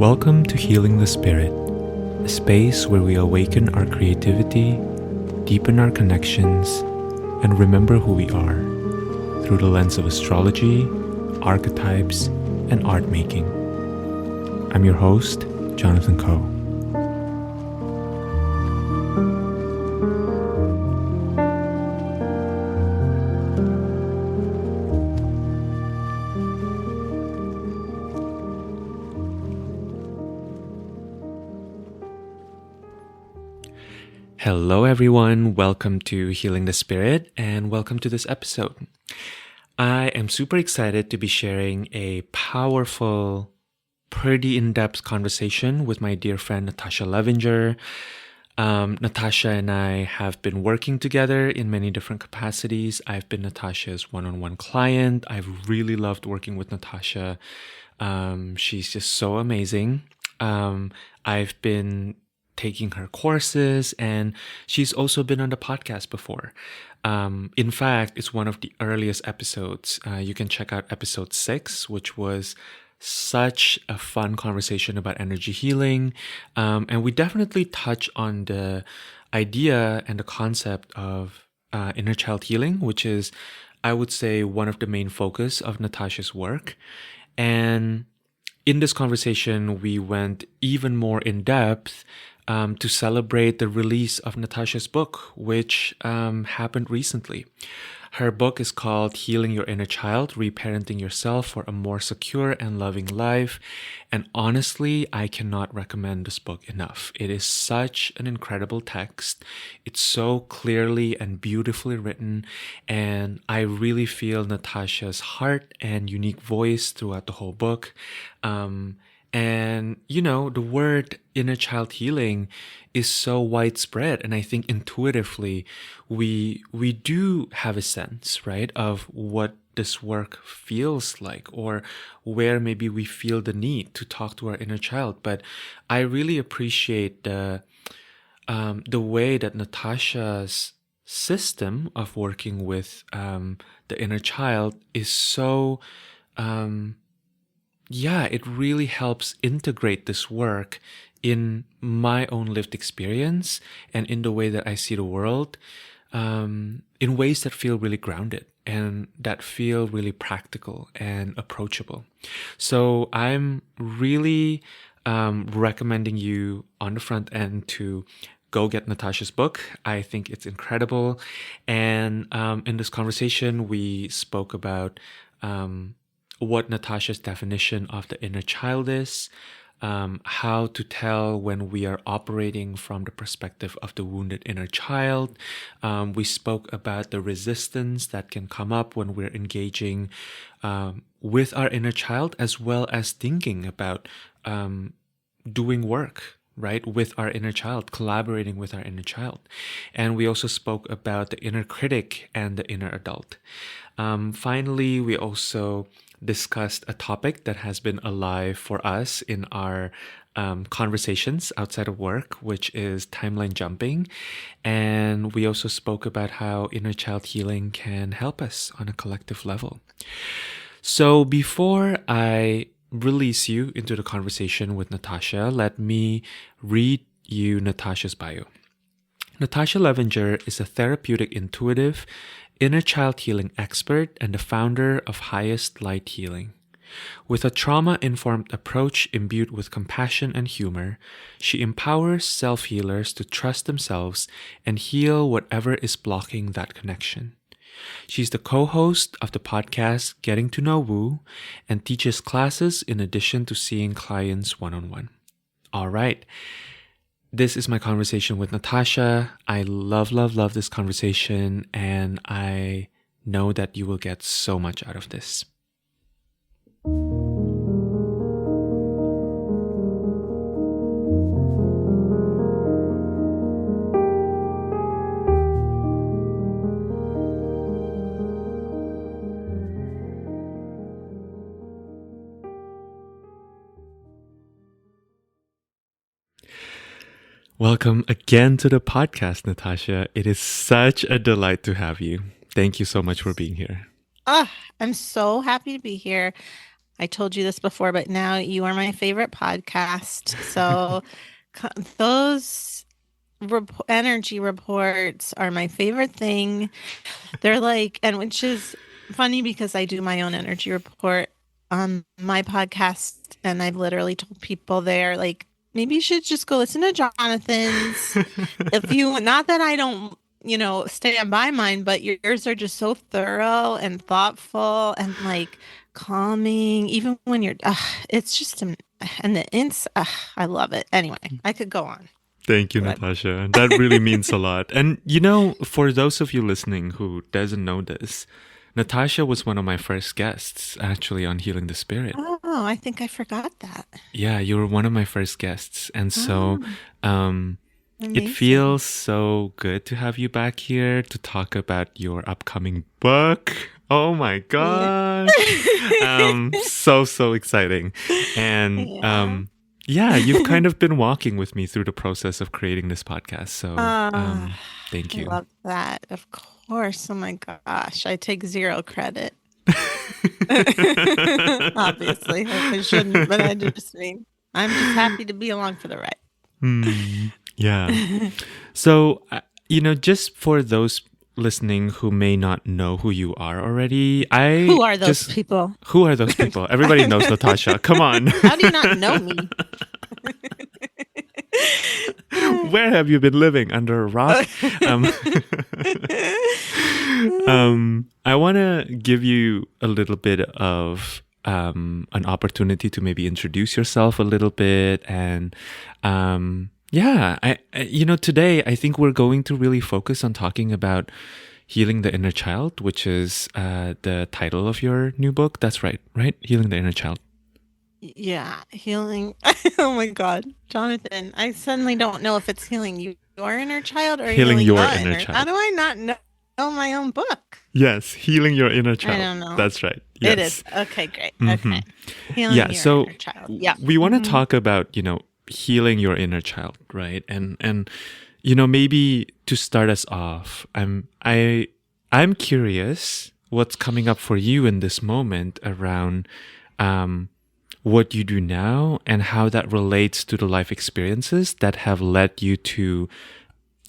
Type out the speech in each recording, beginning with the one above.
Welcome to Healing the Spirit, a space where we awaken our creativity, deepen our connections, and remember who we are through the lens of astrology, archetypes, and art making. I'm your host, Jonathan Coe. Hello everyone, welcome to Healing the Spirit and welcome to this episode. I am super excited to be sharing a powerful, pretty in-depth conversation with my dear friend Natasha Levinger. Natasha and I have been working together in many different capacities. I've been Natasha's one-on-one client. I've really loved working with Natasha. She's just so amazing. I've been taking her courses, and she's also been on the podcast before. In fact, it's one of the earliest episodes. You can check out episode 6, which was such a fun conversation about energy healing. And we definitely touch on the idea and the concept of inner child healing, which is, I would say, one of the main focus of Natasha's work. And in this conversation, we went even more in depth to celebrate the release of Natasha's book, which happened recently. Her book is called Healing Your Inner Child, Reparenting Yourself for a More Secure and Loving Life. And honestly, I cannot recommend this book enough. It is such an incredible text. It's so clearly and beautifully written. And I really feel Natasha's heart and unique voice throughout the whole book. And, you know, the word inner child healing is so widespread. And I think intuitively, we do have a sense, right, of what this work feels like, or where maybe we feel the need to talk to our inner child. But I really appreciate the way that Natasha's system of working with the inner child is so... it really helps integrate this work in my own lived experience and in the way that I see the world, in ways that feel really grounded and that feel really practical and approachable. So I'm really recommending you on the front end to go get Natasha's book. I think it's incredible. And in this conversation, we spoke about what Natasha's definition of the inner child is, how to tell when we are operating from the perspective of the wounded inner child. We spoke about the resistance that can come up when we're engaging with our inner child, as well as thinking about doing work, right, with our inner child, collaborating with our inner child. And we also spoke about the inner critic and the inner adult. Finally, we also discussed a topic that has been alive for us in our conversations outside of work, which is timeline jumping. And we also spoke about how inner child healing can help us on a collective level. So before I release you into the conversation with Natasha, let me read you Natasha's bio. Natasha Levinger is a therapeutic intuitive, inner child healing expert and the founder of Highest Light Healing. With a trauma-informed approach imbued with compassion and humor, she empowers self-healers to trust themselves and heal whatever is blocking that connection. She's the co-host of the podcast Getting to Know Woo and teaches classes in addition to seeing clients one-on-one. All right. This is my conversation with Natasha. I love this conversation, and I know that you will get so much out of this. Welcome again to the podcast, Natasha. It is such a delight to have you. Thank you so much for being here. I'm so happy to be here. I told you this before, but now you are my favorite podcast. So those energy reports are my favorite thing. They're like, and which is funny because I do my own energy report on my podcast, and I've literally told people there, like, maybe you should just go listen to Jonathan's. If you, not that I don't, stand by mine, but yours are just so thorough and thoughtful and like calming, even when you're, it's just, and I love it. Anyway, I could go on. Thank you, But Natasha. That really means a lot. And for those of you listening who doesn't know this, Natasha was one of my first guests actually on Healing the Spirit. oh, I think I forgot that. Yeah, you were one of my first guests. And so Oh, um, it amazing. feels so good to have you back here to talk about your upcoming book. Oh my Yeah. gosh. So exciting. And Yeah. yeah, you've kind of been walking with me through the process of creating this podcast. So Ah, thank I you. love that. Of course. Oh my gosh. I take zero credit. Obviously, I shouldn't, but I just mean I'm just happy to be along for the Hmm. Yeah. ride. So, just for those listening who may not know who you are already, Who are those people? who are those people? Everybody knows Natasha. Come on. How do you not know me? Where have you been living? Under a rock? Um, I want to give you a little bit of an opportunity to maybe introduce yourself a little bit. And yeah, today I think we're going to really focus on talking about Healing the Inner Child, which is the title of your new book. That's right, right? Healing the Inner Child. Yeah, healing. Oh my God, Jonathan, I suddenly don't know if it's healing your inner child or Healing healing your the inner inner. How child. do I not know my own book? Yes, healing your inner I child. don't know. That's right. It is. Yes. Okay, great. Hmm. Okay. Healing Yeah. your So inner child. Yeah. we want to Hmm. talk about, healing your inner child, right? And maybe to start us off, I'm curious what's coming up for you in this moment around um, what you do now and how that relates to the life experiences that have led you to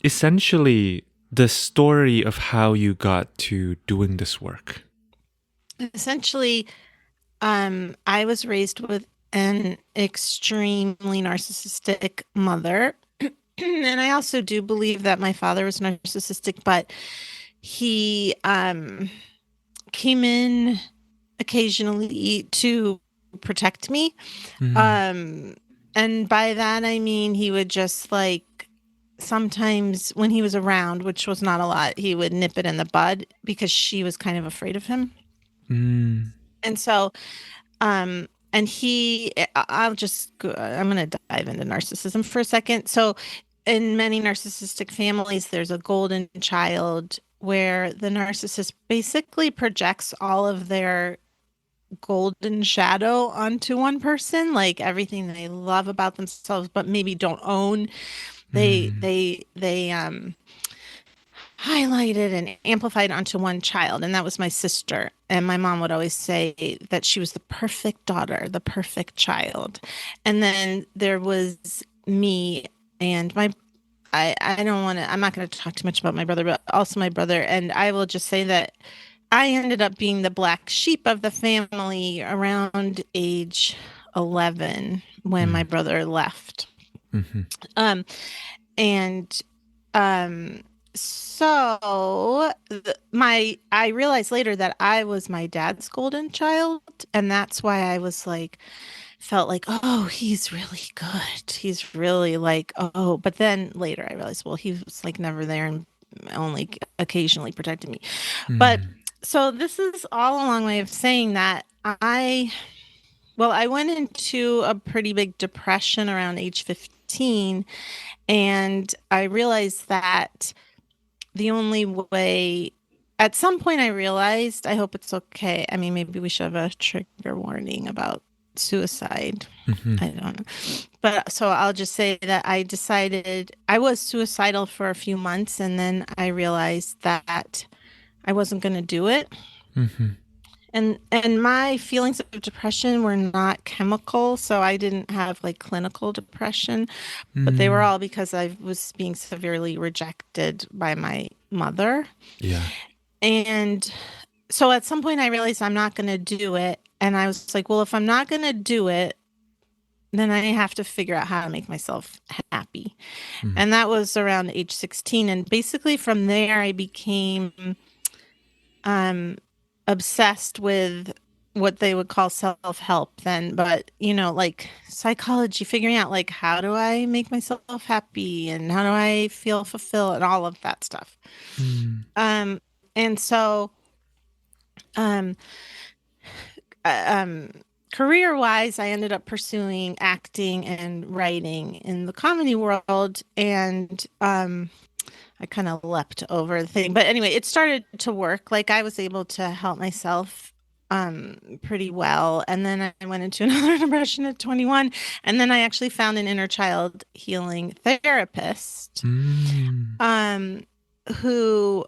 essentially the story of how you got to doing this work. Essentially, I was raised with an extremely narcissistic mother. And I also do believe that my father was narcissistic, but he came in occasionally to protect me. Mm, Um, and by that, I mean he would just like sometimes when he was around, which was not a lot, he would nip it in the bud because she was kind of afraid of him. mm, And so and I'm going to dive into narcissism for a second. So in many narcissistic families, there's a golden child where the narcissist basically projects all of their golden shadow onto one person, like everything they love about themselves, but maybe don't own. mm, They highlighted and amplified onto one child, and that was my sister. And my mom would always say that she was the perfect daughter, the perfect child. And then there was me and my I don't want to I'm not going to talk too much about my brother, but also my brother. And I will just say that I ended up being the black sheep of the family around age 11 when my mm, brother left. mhm, Um, and um, so I realized later that I was my dad's golden child, and that's why I was like felt like, oh, he's really good. He's really like, oh, but then later I realized, well, he was like never there and only occasionally protected me. But mm, so this is all a long way of saying that I went into a pretty big depression around age 15, and I realized that the only way, at some point, I realized, I hope it's okay. I mean, maybe we should have a trigger warning about suicide. mhm, I don't know. But so I'll just say that I decided I was suicidal for a few months, and then I realized that I wasn't going to do it. mhm, And my feelings of depression were not chemical, so I didn't have like clinical depression, but they were Mm. all because I was being severely rejected by my mother. Yeah. And so at some point I realized I'm not going to do it. And I was like, well, if I'm not going to do it, then I have to figure out how to make myself happy. Mm. And that was around age 16. And basically from there, I became um, obsessed with what they would call self-help then, but like psychology, figuring out like how do I make myself happy and how do I feel fulfilled and all of that stuff. Mm. Um, and so um, um, career-wise, I ended up pursuing acting and writing in the comedy world, and I kind of leapt over the thing. But anyway, it started to work. Like I was able to help myself pretty well. And then I went into another depression at 21. And then I actually found an inner child healing therapist Mm. um who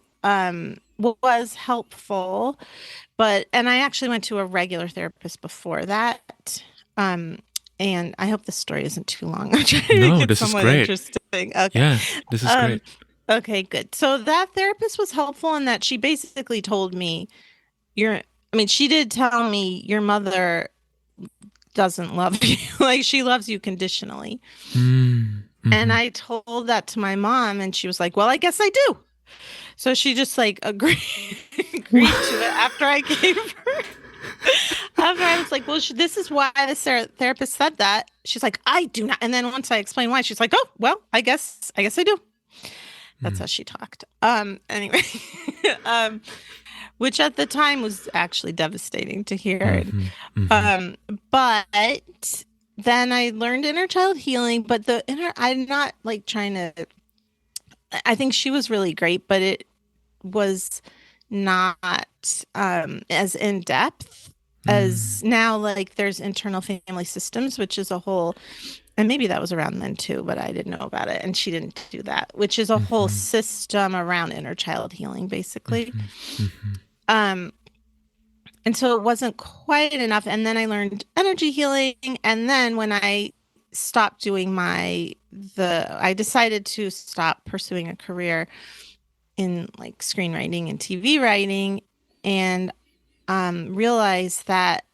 was helpful. And I actually went to a regular therapist before that. Um and I hope this story isn't too long. I'm trying to make No, it this is somewhat great. interesting. Okay. Yeah, this is Um, great. okay, good. So that therapist was helpful in that she basically told me, I mean, she did tell me your mother doesn't love you. Like she loves you conditionally. Mm. And Mm-hmm. I told that to my mom, and she was like, well, I guess I do. So she just like agreed, agreed to it after I gave her. After I was like, well, this is why the therapist said that. She's like, I do not. And then once I explained why, she's like, oh, well, I guess I do. That's Mm. how she talked. Anyway, um, which at the time was actually devastating to hear. Mm-hmm. Mm-hmm. Um, but then I learned inner child healing, but I'm not like trying to, I think she was really great, but it was not as in depth Mm. as now. Like there's internal family systems, which is a whole, and maybe that was around then too, but I didn't know about it. And she didn't do that, which is a whole Mm-hmm. system around inner child healing, basically. Mm-hmm. Mm-hmm. Um, and so it wasn't quite enough. And then I learned energy healing. And then when I stopped doing I decided to stop pursuing a career in like screenwriting and TV writing, and realized that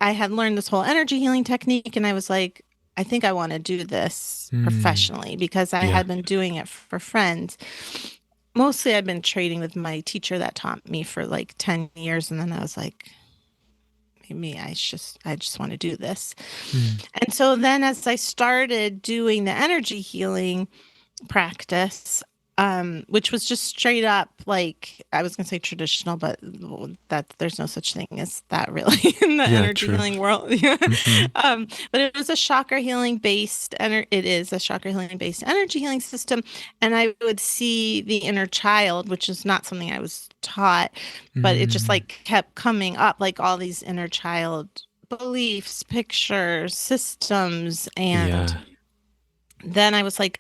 I had learned this whole energy healing technique, and I was like, I think I want to do this Mm. professionally because I Yeah. had been doing it for friends. Mostly I've been trading with my teacher that taught me for like 10 years, and then I was like, maybe I just want to do this. Mm. And so then as I started doing the energy healing practice, which was just straight up like I was gonna say traditional, but that there's no such thing as that really in the Yeah, energy true. healing world. Mm-hmm. But it was a chakra healing based it is a chakra healing based energy healing system. And I would see the inner child, which is not something I was taught, but it just Mm. like kept coming up, like all these inner child beliefs, pictures, systems. And Yeah. then I was like,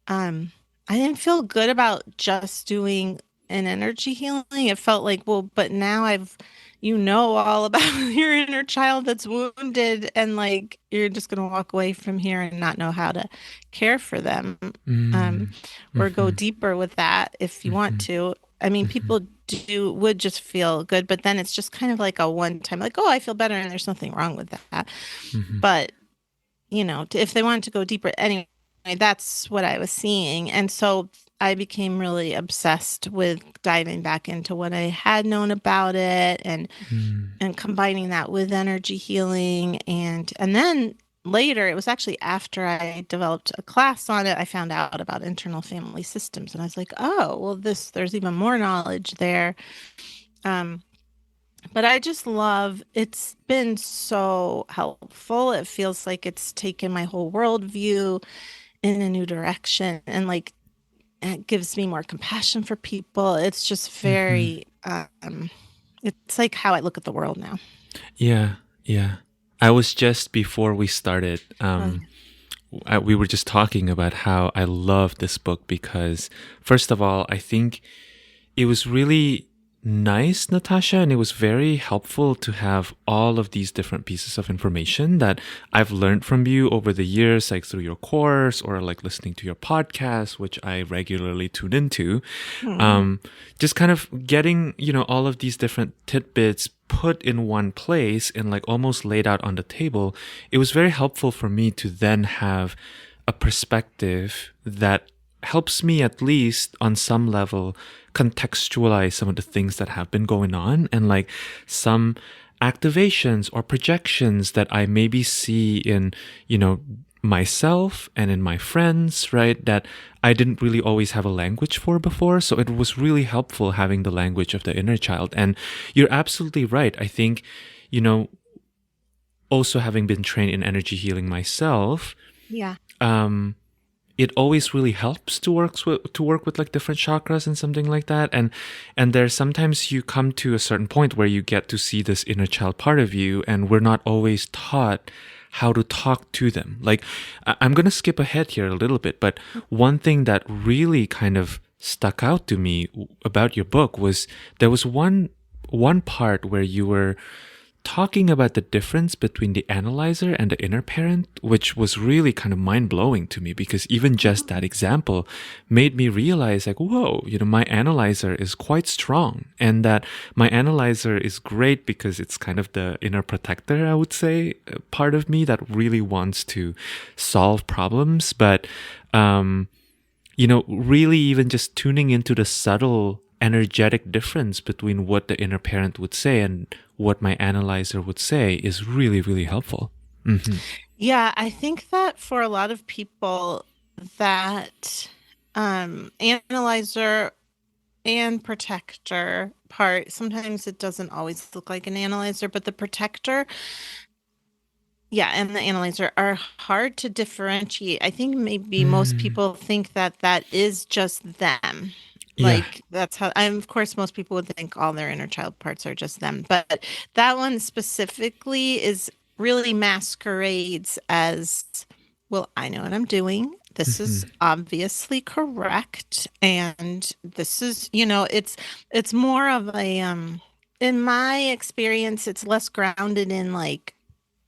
um, I didn't feel good about just doing an energy healing. It felt like, well, but now all about your inner child that's wounded, and like you're just gonna walk away from here and not know how to care for them, um, Mm. or go Mm-hmm. deeper with that if you want Mm-hmm. to. I mean, Mm-hmm. people would just feel good, but then it's just kind of like a one time, like, oh, I feel better, and there's nothing wrong with that. Mm-hmm. But if they wanted to go deeper, anyway, that's what I was seeing. And so I became really obsessed with diving back into what I had known about it, Mm. and combining that with energy healing. And then later, it was actually after I developed a class on it, I found out about internal family systems. And I was like, oh, well, there's even more knowledge there. Um, but I just love, it's been so helpful. It feels like it's taken my whole worldview in a new direction, and like it gives me more compassion for people. It's just Mm-hmm. very, it's like how I look at the world now. Yeah. Yeah. I was just before we started, Uh, we were just talking about how I love this book because, first of all, I think it was really nice, Natasha, and it was very helpful to have all of these different pieces of information that I've learned from you over the years, like through your course or like listening to your podcast, which I regularly tune into. Hmm. Um, just kind of getting, all of these different tidbits put in one place and like almost laid out on the table. It was very helpful for me to then have a perspective that helps me at least on some level contextualize some of the things that have been going on and like some activations or projections that I maybe see in, myself and in my friends, right? That I didn't really always have a language for before. So it was really helpful having the language of the inner child. And you're absolutely right. I think, you know, also having been trained in energy healing myself, Yeah. um, it always really helps to work with like different chakras and something like that. And there's sometimes you come to a certain point where you get to see this inner child part of you, and we're not always taught how to talk to them. Like I'm gonna skip ahead here a little bit, but one thing that really kind of stuck out to me about your book was there was one part where you were talking about the difference between the analyzer and the inner parent, which was really kind of mind blowing to me because even just that example made me realize, like, whoa, my analyzer is quite strong, and that my analyzer is great because it's kind of the inner protector, I would say, part of me that really wants to solve problems. But, really even just tuning into the subtle energetic difference between what the inner parent would say and what my analyzer would say is really, really helpful. Hmm. Yeah, I think that for a lot of people, that analyzer and protector part, sometimes it doesn't always look like an analyzer, but the protector, yeah, and the analyzer are hard to differentiate. I think maybe most Mm, people think that that is just them. yeah. Like that's how, and of course, most people would think all their inner child parts are just them. But that one specifically is really masquerades as, well, I know what I'm doing. This Hmm. is obviously correct. And this is, it's more of a, in my experience, it's less grounded in like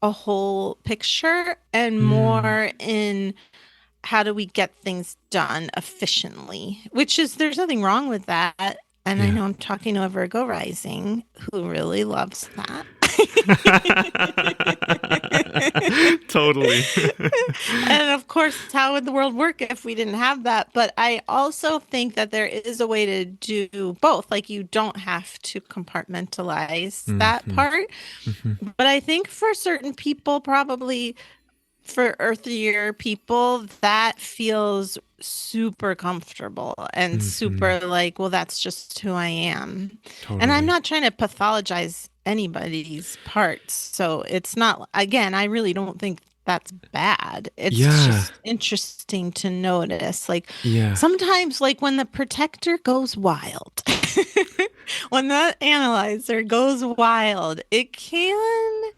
a whole picture and Mm, more in how do we get things done efficiently, which is, there's nothing wrong with that. And I yeah. know I'm talking to a Virgo rising who really loves that. Totally. And of course, how would the world work if we didn't have that? But I also think that there is a way to do both. Like, you don't have to compartmentalize Hmm. that part. Hmm. But I think for certain people, probably for earthier people, that feels super comfortable and Hmm. super like, well, that's just who I am. And I'm Totally. not trying to pathologize anybody's parts. So it's not, again, I really don't think that's bad. It's Yeah. just interesting to notice. Like Yeah. sometimes, like when the protector goes wild, when that analyzer goes wild, it can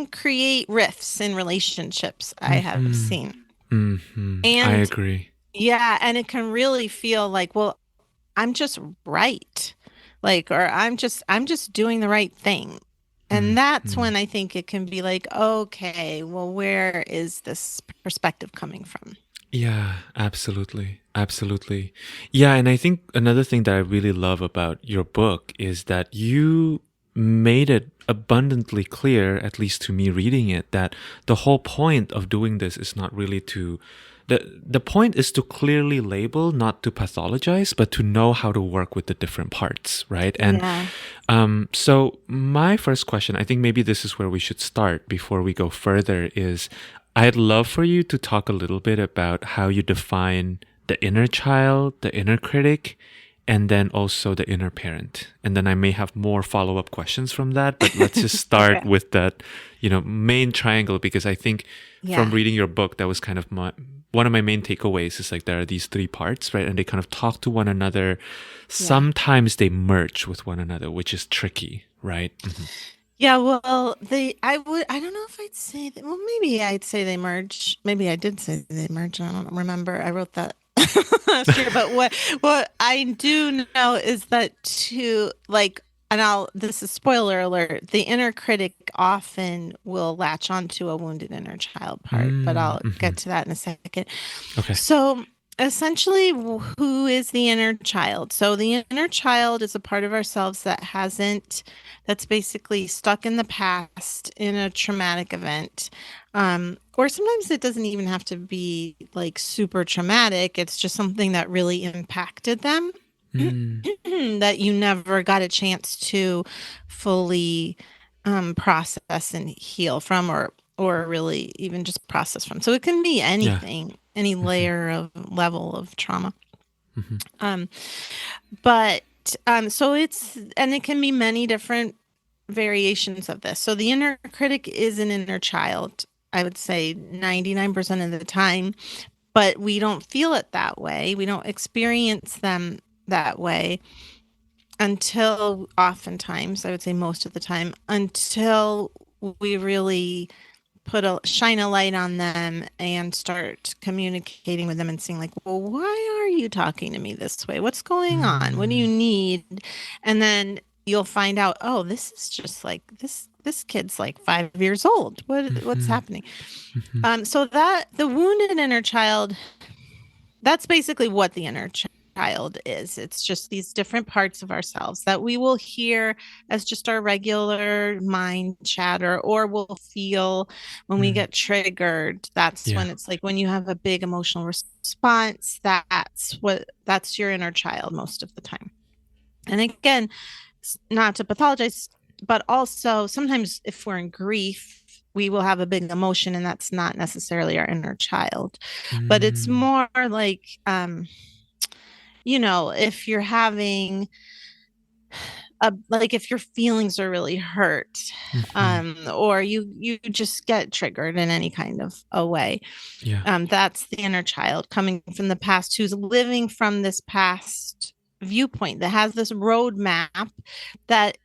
create rifts in relationships, I have Hmm. seen. I And agree. yeah, and it can really feel like, well, I'm just right. Like, or I'm just doing the right thing. And that's Hmm. when I think it can be like, okay, well, where is this perspective coming from? Yeah, absolutely. Absolutely. Yeah, and I think another thing that I really love about your book is that you made it abundantly clear, at least to me reading it, that the whole point of doing this is not really to the point is to clearly label, not to pathologize, but to know how to work with the different parts, right? And Yeah. so my first question, I think maybe this is where we should start before we go further, is I'd love for you to talk a little bit about how you define the inner child, the inner critic, and then also the inner parent. And then I may have more follow-up questions from that, but let's just start Okay. with that, main triangle, because I think from Yeah. reading your book, that was kind of one of my main takeaways is like there are these three parts, right? And they kind of talk to one another. Yeah. Sometimes they merge with one another, which is tricky, right? Hmm. Yeah, well, I don't know if I'd say that, well, maybe I'd say they merge. Maybe I did say they merge. I don't remember. I wrote that. Sure, but what I do know is that to like, and I'll this is spoiler alert, the inner critic often will latch onto a wounded inner child part, but I'll Mm-hmm. get to that in a second. Okay. So essentially, who is the inner child? So the inner child is a part of ourselves that's basically stuck in the past in a traumatic event. Or sometimes it doesn't even have to be like super traumatic. It's just something that really impacted them Mm. that you never got a chance to fully process and heal from, or really even just process from. So it can be Yeah. anything, any Mm-hmm. layer of level of trauma. Mm-hmm. Um, but so it can be many different variations of this. So the inner critic is an inner child, I would say 99% of the time, but we don't feel it that way. We don't experience them that way until oftentimes, I would say most of the time, until we really shine a light on them and start communicating with them and saying like, well, why are you talking to me this way? What's going on? What do you Mm. need? And then you'll find out, oh, this is just like this kid's like 5 years old. What's Mm-hmm. happening? Mm-hmm. So that the wounded inner child, that's basically what the inner child is. It's just these different parts of ourselves that we will hear as just our regular mind chatter, or we'll feel when we Mm. get triggered. That's Yeah. when it's like when you have a big emotional response, that's your inner child most of the time. And again, not to pathologize, but also sometimes if we're in grief, we will have a big emotion, and that's not necessarily our inner child. But it's Mm. more like, if you're having like if your feelings are really hurt, Mm-hmm. or you just get triggered in any kind of a way, Yeah. that's the inner child coming from the past, who's living from this past viewpoint, that has this roadmap that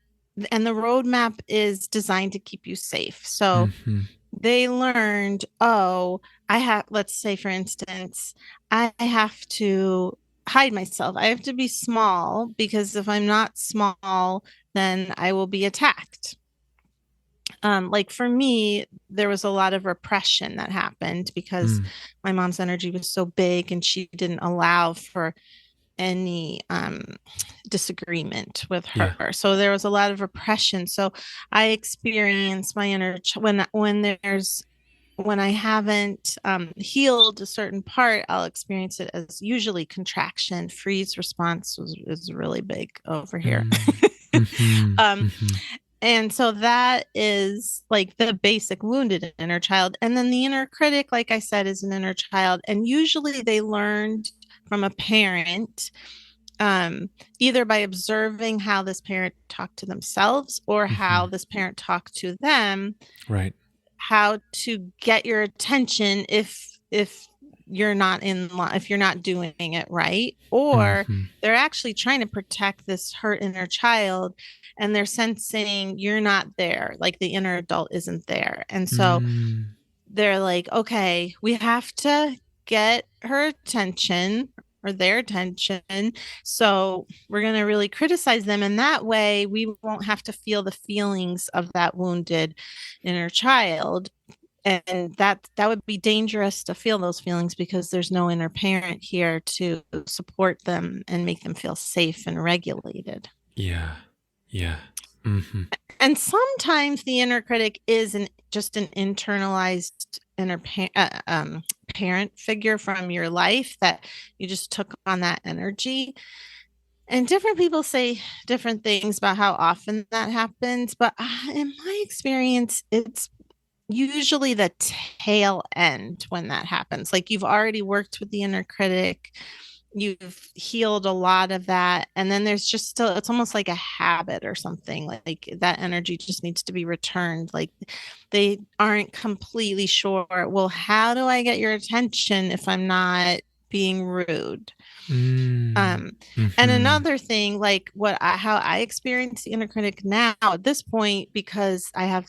and the roadmap is designed to keep you safe. So Mm-hmm. they learned, oh, let's say, for instance, I have to hide myself. I have to be small because if I'm not small, then I will be attacked. Like for me, there was a lot of repression that happened because Mm. my mom's energy was so big and she didn't allow for any disagreement with her. Yeah. So there was a lot of repression. So I experienced my inner when I haven't healed a certain part, I'll experience it as usually contraction. Freeze response is really big over here. Mm. Mm-hmm. um, Mm-hmm. and so that is like the basic wounded inner child. And then the inner critic, like I said, is an inner child. And usually they learned from a parent, either by observing how this parent talked to themselves or Mm-hmm. how this parent talked to them, Right. how to get your attention if if you're not doing it right, or Mm-hmm. they're actually trying to protect this hurt inner child, and they're sensing you're not there, like the inner adult isn't there, and so Mm. they're like, okay, we have to get her attention or their attention. So we're going to really criticize them. And that way we won't have to feel the feelings of that wounded inner child. And that would be dangerous to feel those feelings because there's no inner parent here to support them and make them feel safe and regulated. Yeah. Yeah. Mm-hmm. And sometimes the inner critic is just an internalized parent figure from your life that you just took on that energy. And different people say different things about how often that happens, but in my experience, it's usually the tail end when that happens. Like you've already worked with the inner critic, you've healed a lot of that, and then there's just still, it's almost like a habit or something, like that energy just needs to be returned. Like they aren't completely sure, well, how do I get your attention if I'm not being rude? Mm. um and Mm-hmm. another thing, like how I experience the inner critic now at this point, because I have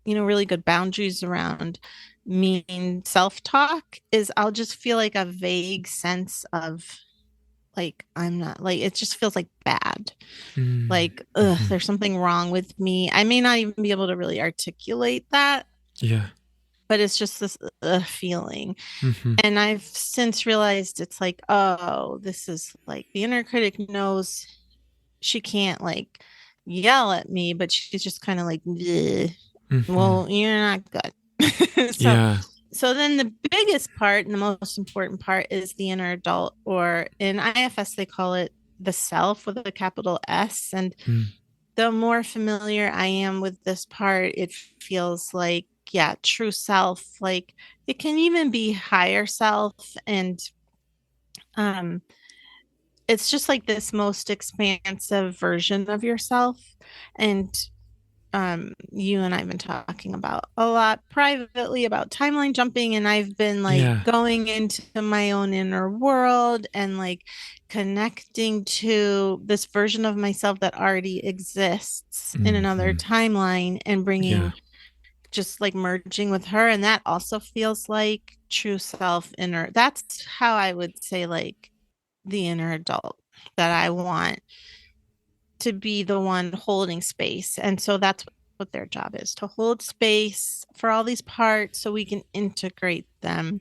really good boundaries around mean self-talk is I'll just feel like a vague sense of like I'm not like it just feels like bad. Mm. Like, Mhm. there's something wrong with me. I may not even be able to really articulate that, Yeah. but it's just this feeling. Mhm. And I've since realized it's like, oh, this is like the inner critic knows she can't like yell at me, but she's just kind of like, "Bleh. Mhm. Well, you're not good." so Yeah. so then the biggest part and the most important part is the inner adult, or in IFS they call it the self with a capital S. And Mm. the more familiar I am with this part, it feels like, yeah, true self. Like it can even be higher self. And um, it's just like this most expansive version of yourself. And you and I've been talking about a lot privately about timeline jumping, and I've been like Yeah. going into my own inner world and like connecting to this version of myself that already exists in another Mhm. timeline and Yeah. bringing just like merging with her. And that also feels like true self inner. That's how I would say like the inner adult that I want to be the one holding space. And so that's what their job is, to hold space for all these parts so we can integrate them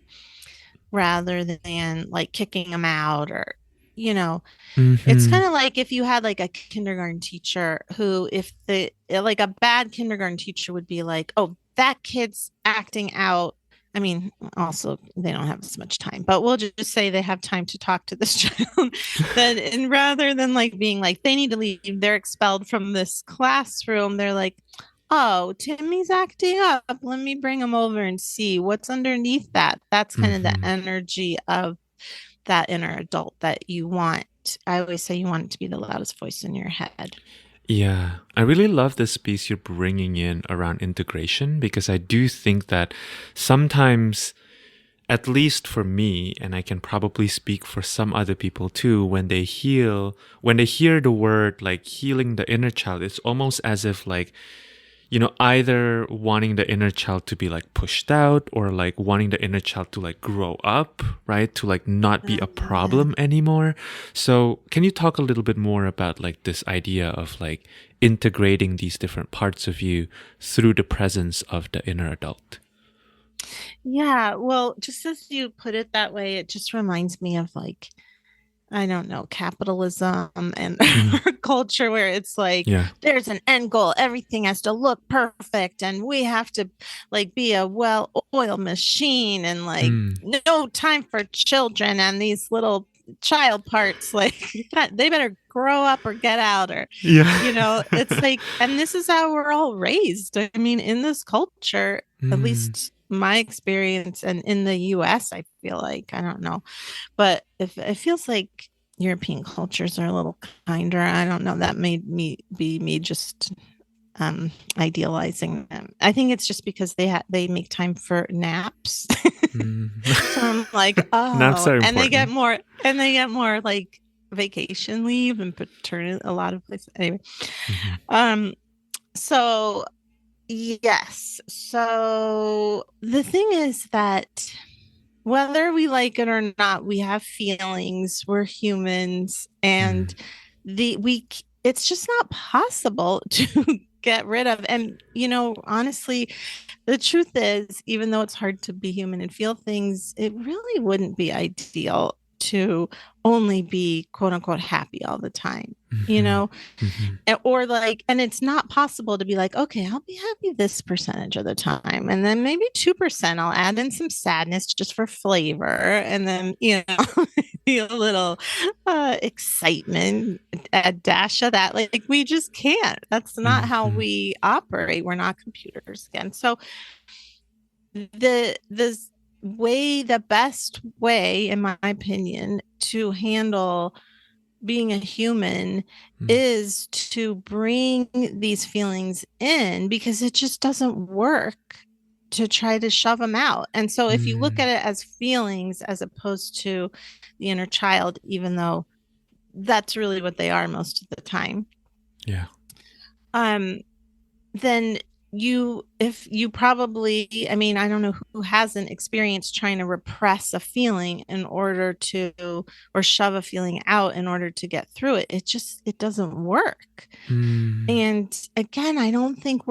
rather than like kicking them out, or, you know, it's Mhm. kind of like if you had like a kindergarten teacher who, if the like a bad kindergarten teacher would be like, oh, that kid's acting out. I mean, also they don't have as much time, but we'll just say they have time to talk to this child. Then, and rather than like being like they need to leave, they're expelled from this classroom. They're like, oh, Timmy's acting up. Let me bring him over and see what's underneath that. That's kind of the Mhm. energy of that inner adult that you want. I always say you want it to be the loudest voice in your head. Yeah, I really love this piece you're bringing in around integration because I do think that sometimes, at least for me, and I can probably speak for some other people too, when they hear the word like healing the inner child, it's almost as if like, either wanting the inner child to be like pushed out or like wanting the inner child to like grow up, right? To like not be a Yeah. problem anymore. So, can you talk a little bit more about like this idea of like integrating these different parts of you through the presence of the inner adult? Yeah. Well, just as you put it that way, it just reminds me of like, I don't know, capitalism and Mm, culture where it's like yeah. there's an end goal. Everything has to look perfect and we have to like be a well-oiled machine and like Mm, no time for children and these little child parts like they better grow up or get out, or yeah. it's like, and this is how we're all raised. I mean, in this culture, at Mm, least my experience, and in the US, I feel like, I don't know, but if it feels like European cultures are a little kinder. I don't know. That made me just idealizing them. I think it's just because they make time for naps. So mm. I'm like, Naps oh, are and important. they get more like vacation leave and paternity, a lot of places. Anyway, Mhm. um, so yes. So the thing is that whether we like it or not, we have feelings. We're humans, and Mm, it's just not possible to get rid of. And honestly, the truth is, even though it's hard to be human and feel things, it really wouldn't be ideal to only be quote unquote happy all the time. You mhm, know, mhm. or like, and it's not possible to be like, okay, I'll be happy this percentage of the time, and then maybe 2% I'll add in some sadness just for flavor, and then be a little excitement, a dash of that. Like we just can't. That's not how Mhm. we operate. We're not computers again. So the best way, in my opinion, to handle being a human Mm. is to bring these feelings in, because it just doesn't work to try to shove them out. And so if you look Mm. at it as feelings as opposed to the inner child, even though that's really what they are most of the time, Yeah. um then if you probably, I mean, I don't know who hasn't experienced trying to repress a feeling in order to, or shove a feeling out in order to get through it. It doesn't work. Mm, And again, I don't think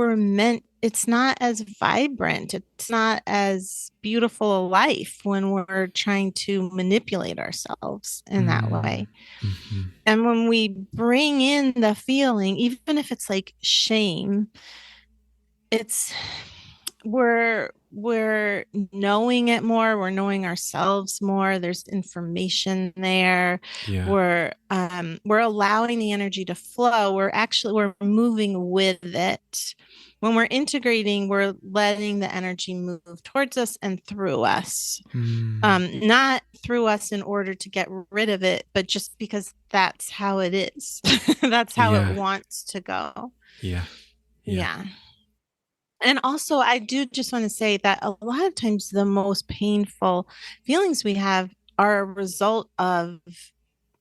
it's not as vibrant, it's not as beautiful a life when we're trying to manipulate ourselves in that mm, way. mm-hmm. And when we bring in the feeling, even if it's like shame, it's we're knowing it more, we're knowing ourselves more, there's information there, Yeah. we're allowing the energy to flow, we're moving with it. When we're integrating, we're letting the energy move towards us and through us, Mm, not through us in order to get rid of it, but just because that's how it is. That's how it yeah. wants to go. Yeah. Yeah. Yeah. And also, I do just want to say that a lot of times the most painful feelings we have are a result of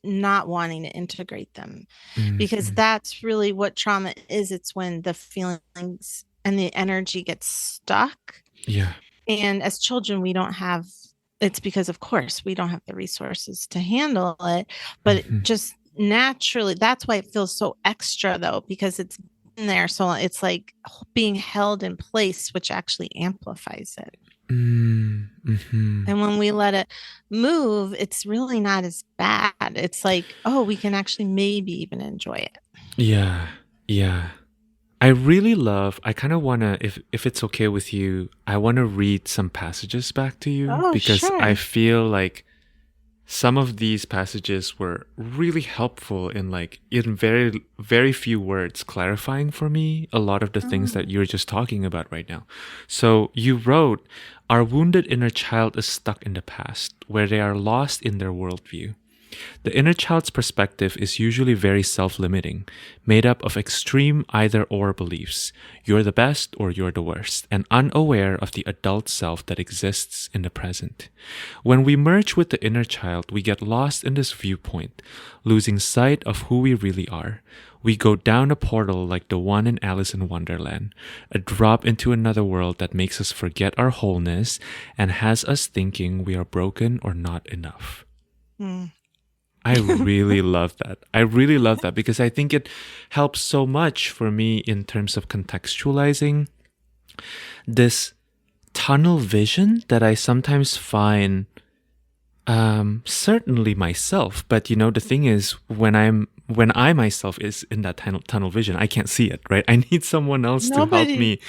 not wanting to integrate them, because Mm-hmm. that's really what trauma is. It's when the feelings and the energy gets stuck. Yeah. And as children, we don't have, it's because, of course, we don't have the resources to handle it. But Mm-hmm. just naturally, that's why it feels so extra, though, because it's in there. So it's like being held in place, which actually amplifies it. Mm-hmm. And when we let it move, it's really not as bad. It's like, oh, we can actually maybe even enjoy it. Yeah. Yeah. I kind of want to, if it's okay with you, I want to read some passages back to you Oh, because I sure. feel like some of these passages were really helpful in like in very few words clarifying for me a lot of the things that Oh. you're just talking about right now. So you wrote, our wounded inner child is stuck in the past where they are lost in their worldview. The inner child's perspective is usually very self limiting, made up of extreme either or beliefs. You're the best or you're the worst, and unaware of the adult self that exists in the present. When we merge with the inner child, we get lost in this viewpoint, losing sight of who we really are. We go down a portal like the one in Alice in Wonderland, a drop into another world that makes us forget our wholeness and has us thinking we are broken or not enough. Mm. I really love that. I really love that because I think it helps so much for me in terms of contextualizing this tunnel vision that I sometimes find, certainly myself. But you know, the thing is, when I myself is in that tunnel vision, I can't see it, right? I need someone else to help Nobody. me,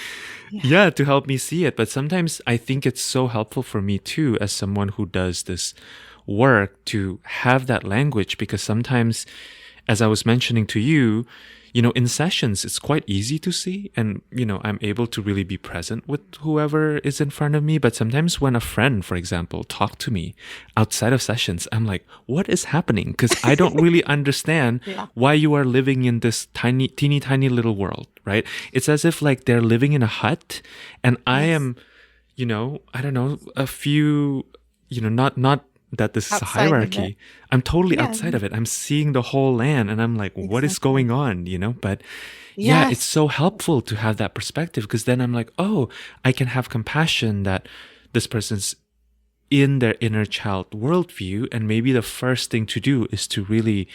Yeah. yeah, to help me see it. But sometimes I think it's so helpful for me too, as someone who does this work, to have that language, because sometimes, as I was mentioning to you, you know, in sessions, it's quite easy to see, and, you know, I'm able to really be present with whoever is in front of me. But sometimes when a friend, for example, talk to me outside of sessions, I'm like, what is happening? Because I don't really understand Yeah. why you are living in this teeny tiny little world, right? It's as if like they're living in a hut and I Yes. am, you know, I don't know, a few, you know, not that this is a Outside of it. hierarchy. I'm totally Yeah. outside of it. I'm seeing the whole land and I'm like, what is Exactly. going on, you know? But yeah, it's Yes. so helpful to have that perspective, because then I'm like, oh, I can have compassion that this person's in their inner child worldview. And maybe the first thing to do is to really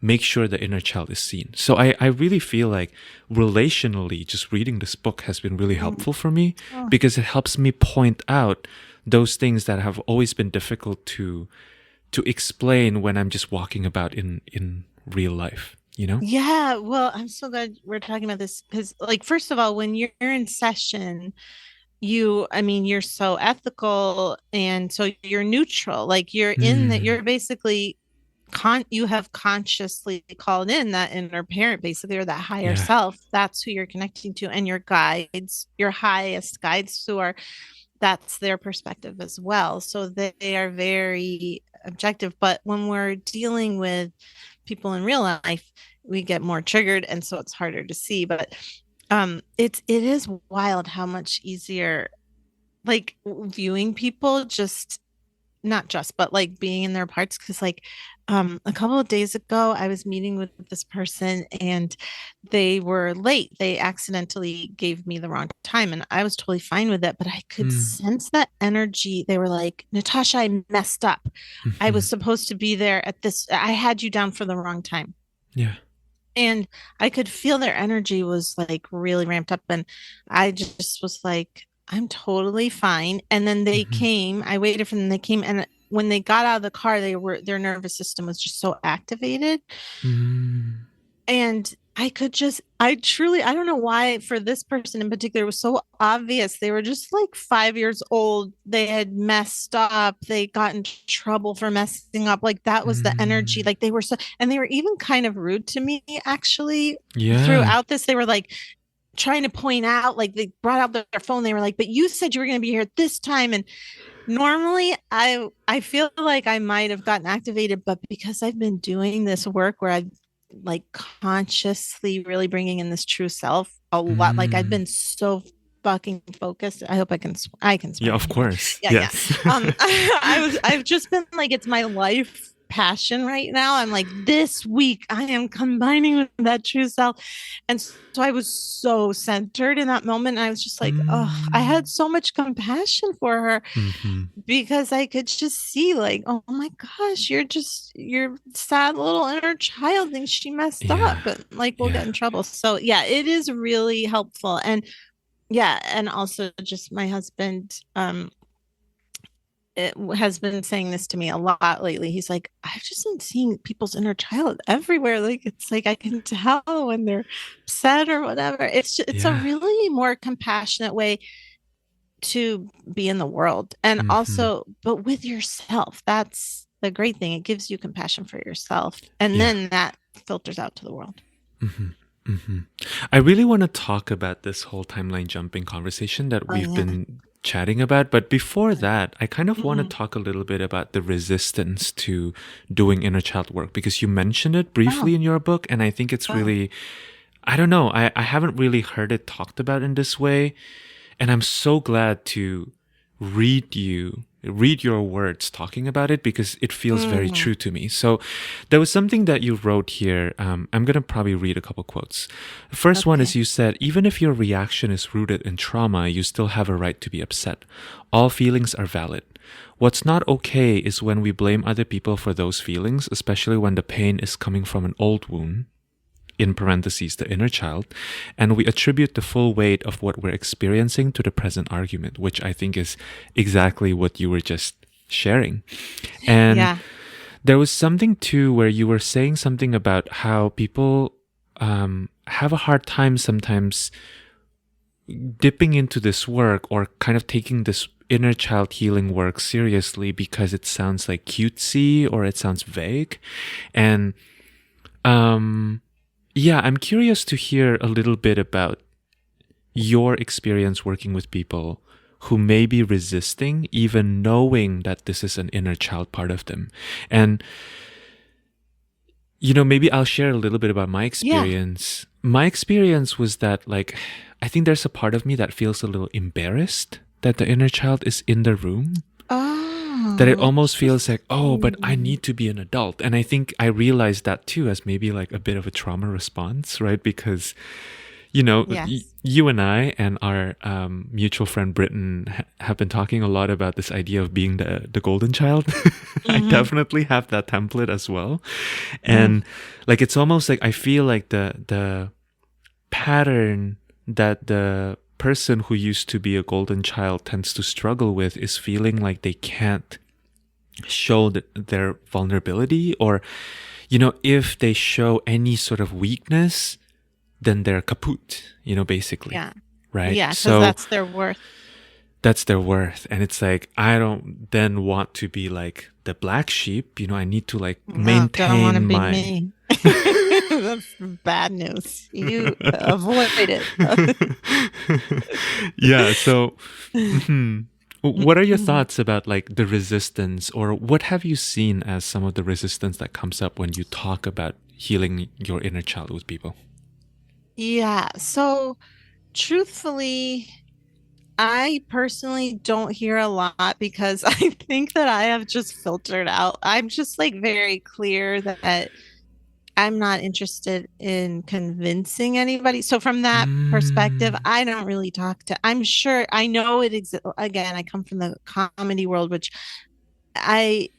make sure the inner child is seen. So I really feel like relationally, just reading this book has been really Mm. helpful for me, Oh. because it helps me point out those things that have always been difficult to explain when I'm just walking about in real life, you know? Yeah, well, I'm so glad we're talking about this because, like, first of all, when you're in session, I mean, you're so ethical and so you're neutral. Like, you're in that, Mm, you're basically you have consciously called in that inner parent, basically, or that higher yeah. self. That's who you're connecting to, and your guides, your highest guides, who are that's their perspective as well. So they are very objective. But when we're dealing with people in real life, we get more triggered, and so it's harder to see. But it is wild how much easier, like, viewing people just not just, but like being in their parts. Cause like a couple of days ago, I was meeting with this person and they were late. They accidentally gave me the wrong time and I was totally fine with it, but I could Mm. sense that energy. They were like, Natasha, I messed up. I Mm-hmm. was supposed to be there at this, I had you down for the wrong time. Yeah. And I could feel their energy was like really ramped up. And I just was like, I'm totally fine. And then they Mm-hmm. came, I waited for them. They came. And when they got out of the car, their nervous system was just so activated. Mm. And I don't know why for this person in particular, it was so obvious. They were just like 5 years old. They had messed up. They got in trouble for messing up. Like that was the energy. Mm. Like they were and they were even kind of rude to me actually Yeah. throughout this. They were like trying to point out, like they brought out their phone. They were like, but you said you were going to be here at this time. And normally I feel like I might have gotten activated, but because I've been doing this work where I've like consciously really bringing in this true self a lot, like I've Mm. been so fucking focused. I hope I can Yeah, swear of on here. course. Yeah, yeah. Yes. I've just been like, it's my life passion right now. I'm like, this week I am combining with that true self. And so I was so centered in that moment. I was just like, oh, I had Mm. so much compassion for her Mm-hmm. because I could just see, like, oh my gosh, your sad little inner child thinks she messed up, Yeah. but like we'll get Yeah. in trouble. So yeah, it is really helpful. And yeah, and also just my husband has been saying this to me a lot lately. He's like, I've just been seeing people's inner child everywhere. Like it's like I can tell when they're sad or whatever. It's a Yeah. really more compassionate way to be in the world. And Mm-hmm. also, but with yourself. That's the great thing. It gives you compassion for yourself. And Yeah. then that filters out to the world. Mm-hmm. Mm-hmm. I really want to talk about this whole timeline jumping conversation that Oh we've yeah. been chatting about. But before that, I kind of want to Mhm. talk a little bit about the resistance to doing inner child work because you mentioned it Oh, briefly in your book. And I think it's oh. really, I don't know, I haven't really heard it talked about in this way. And I'm so glad to read your words talking about it because it feels very Mm, true to me. So there was something that you wrote here. I'm going to probably read a couple quotes. The first one is okay. you said, even if your reaction is rooted in trauma, you still have a right to be upset. All feelings are valid. What's not okay is when we blame other people for those feelings, especially when the pain is coming from an old wound, in parentheses, the inner child, and we attribute the full weight of what we're experiencing to the present argument, which I think is exactly what you were just sharing. And Yeah. there was something too where you were saying something about how people have a hard time sometimes dipping into this work or kind of taking this inner child healing work seriously because it sounds like cutesy or it sounds vague. And yeah, I'm curious to hear a little bit about your experience working with people who may be resisting, even knowing that this is an inner child part of them. And, maybe I'll share a little bit about my Yeah. experience. My experience was that, like, I think there's a part of me that feels a little embarrassed that the inner child is in the room. That it Oh, almost feels like, oh, but I interesting. need to be an adult. And I think I realized that too as maybe like a bit of a trauma response, right? Because, Yes. you and I and our mutual friend Britton have been talking a lot about this idea of being the golden child. I Hmm. definitely have that template as well. Mm. And like, it's almost like I feel like the pattern that the person who used to be a golden child tends to struggle with is feeling like they can't show their vulnerability, or if they show any sort of weakness, then they're kaput, basically, Yeah. right? Yeah, because So that's their worth. that's their worth. And it's like, I don't then want to be like the black sheep. I need to like No, don't want to maintain be my me. That's bad news. You avoid it. yeah. So what are your Mhm. thoughts about like the resistance, or what have you seen as some of the resistance that comes up when you talk about healing your inner child with people? Yeah. So truthfully, I personally don't hear a lot because I think that I have just filtered out. I'm just like very clear that I'm not interested in convincing anybody. So from that perspective, Mm, I don't really talk to. I'm sure I know it exists. Again, I come from the comedy world, which I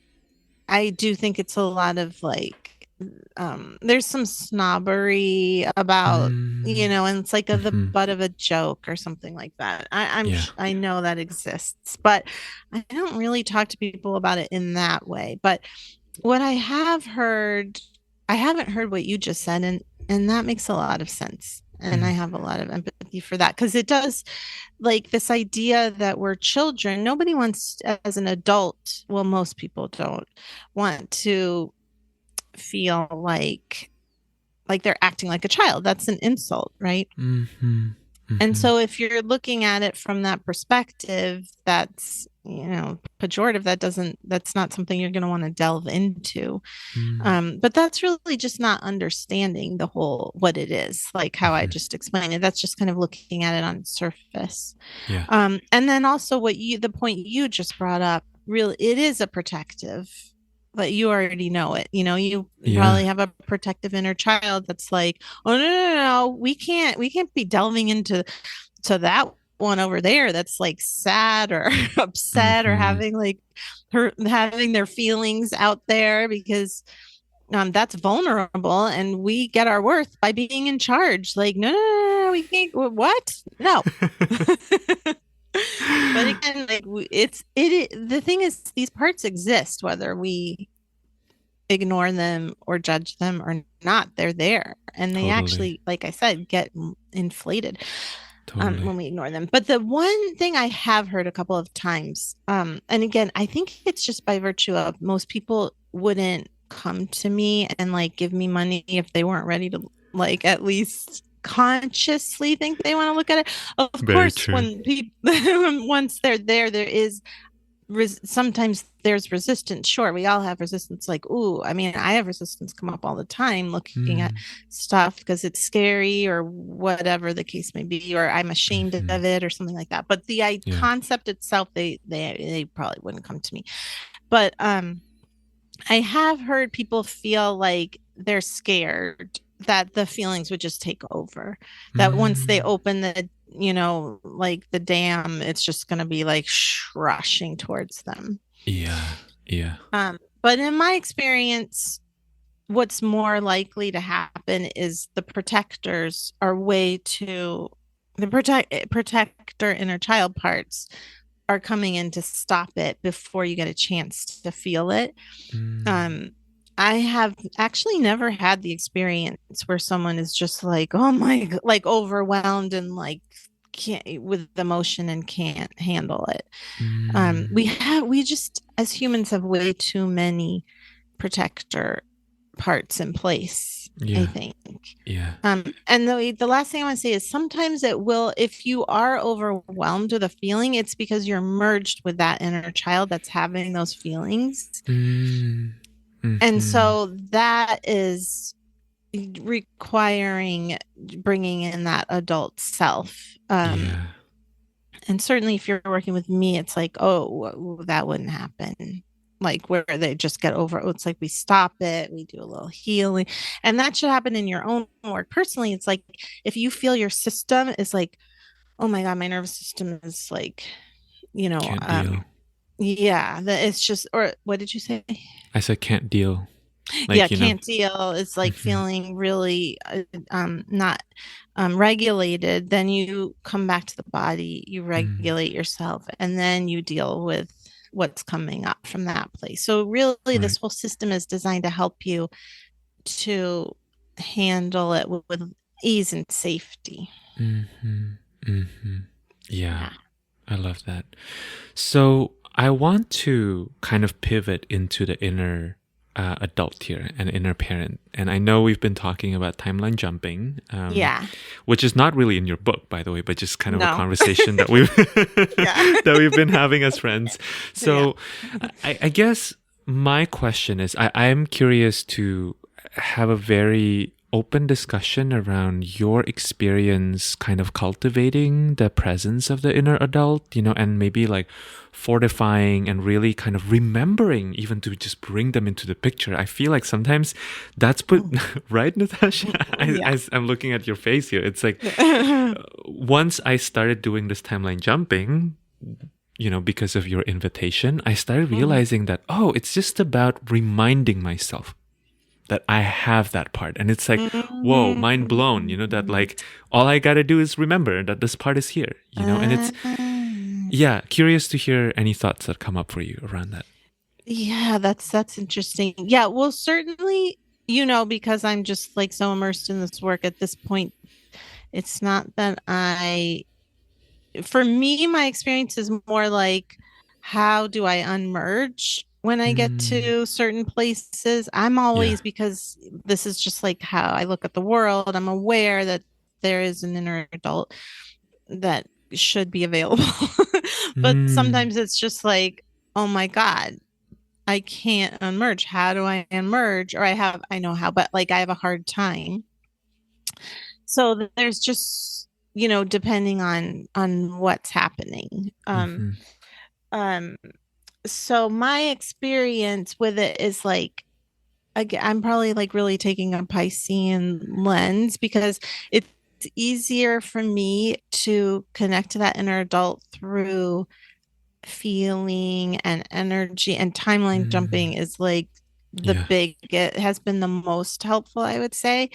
I do think it's a lot of like there's some snobbery about, mm, and it's like the mhm. butt of a joke or something like that. Yeah. I know that exists, but I don't really talk to people about it in that way. But what I have heard, I haven't heard what you just said, and that makes a lot of sense. And I Mm, have a lot of empathy for that because it does, like, this idea that we're children. Nobody wants, as an adult, well, most people don't want to feel like they're acting like a child. That's an insult, right? mhm, And mhm, so if you're looking at it from that perspective, that's, pejorative. That's not something you're going to want to delve into. mm, But that's really just not understanding the whole what it is, like how I mhm. just explained it. That's just kind of looking at it on surface. Yeah. And then also the point you just brought up, really, it is a protective, but you already know it. You Yeah. probably have a protective inner child that's like, oh no, no, no, no, we can't be delving into that one over there that's like sad or upset or Mhm. having their feelings out there because that's vulnerable and we get our worth by being in charge. Like, no, no, no, no, we can't. What? No. But again, like the thing is, these parts exist whether we ignore them or judge them or not. They're there, and they Totally. actually, like I said, get inflated Totally. when we ignore them. But the one thing I have heard a couple of times, and again, I think it's just by virtue of most people wouldn't come to me and like give me money if they weren't ready to, like, at least consciously think they want to look at it. Of Very course, true. when people once they're there, there is sometimes there's resistance. Sure, we all have resistance. Like, ooh, I mean, I have resistance come up all the time looking at Mm, stuff because it's scary or whatever the case may be, or I'm ashamed mhm. of it or something like that. But the Yeah. concept itself, they probably wouldn't come to me. But I have heard people feel like they're scared that the feelings would just take over. That once they Mm, open like the dam, it's just going to be like rushing towards them. yeah. Yeah. But in my experience, what's more likely to happen is the protectors are way too the protector inner child parts are coming in to stop it before you get a chance to feel it. Mm, um I have actually never had the experience where someone is just like, oh my, like overwhelmed and like can't with emotion and can't handle it. mm, We just, as humans, have way too many protector parts in place, I yeah. think. Yeah. And the last thing I want to say is sometimes it will, if you are overwhelmed with a feeling, it's because you're merged with that inner child that's having those feelings. Mm, And mhm. so that is requiring bringing in that adult self. Yeah. And certainly if you're working with me, it's like, oh, that wouldn't happen. Like where they just get over it. It's like we stop it, we do a little healing. And that should happen in your own work. Personally, it's like if you feel your system is like, oh my God, my nervous system is like, you know, Can't um, deal. yeah, that it's just, or what did you say? I said can't deal. Yeah, Like, can't deal. It's like mhm, feeling really not regulated. Then you come back to the body, you mm, regulate yourself, and then you deal with what's coming up from that place. So really, right. this whole system is designed to help you to handle it with ease and safety. Mm-hmm. Mm-hmm. Yeah. Yeah. I love that. So I want to kind of pivot into the inner adult here and inner parent. And I know we've been talking about timeline jumping, Yeah. which is not really in your book, by the way, but just kind of a No. conversation that we've Yeah. that we've been having as friends. Yeah. So I guess my question is, I'm curious to have a very open discussion around your experience kind of cultivating the presence of the inner adult, and maybe like fortifying and really kind of remembering even to just bring them into the picture. I feel like sometimes that's put, right, Natasha? Yeah. I'm looking at your face here. It's like once I started doing this timeline jumping, because of your invitation, I started realizing that, it's just about reminding myself that I have that part. And it's like, whoa, mind blown, that like all I got to do is remember that this part is here, and it's, curious to hear any thoughts that come up for you around that. Yeah, that's interesting. Yeah, well, certainly, because I'm just like so immersed in this work at this point, it's not that for me, my experience is more like, how do I unmerge when I get to certain places? I'm always, because this is just like how I look at the world, I'm aware that there is an inner adult that should be available. But sometimes it's just like, oh my God, I can't unmerge. How do I unmerge? Or I know how, but like I have a hard time. So there's just, depending on what's happening. So my experience with it is like, again, I'm probably like really taking a Piscean lens, because it's easier for me to connect to that inner adult through feeling and energy, and timeline jumping is like it has been the most helpful, I would say.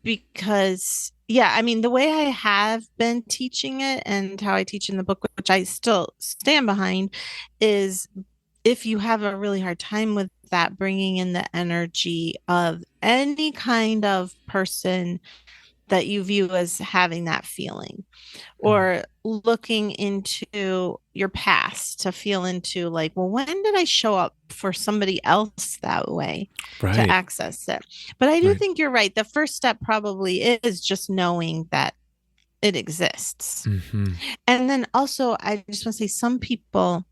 Because I mean, the way I have been teaching it and how I teach in the book, which I still stand behind, is if you have a really hard time with that, bringing in the energy of any kind of person that you view as having that feeling, or looking into your past to feel into like, well, when did I show up for somebody else that way, to access it? But I do think you're right. The first step probably is just knowing that it exists. And then also, I just want to say, some people,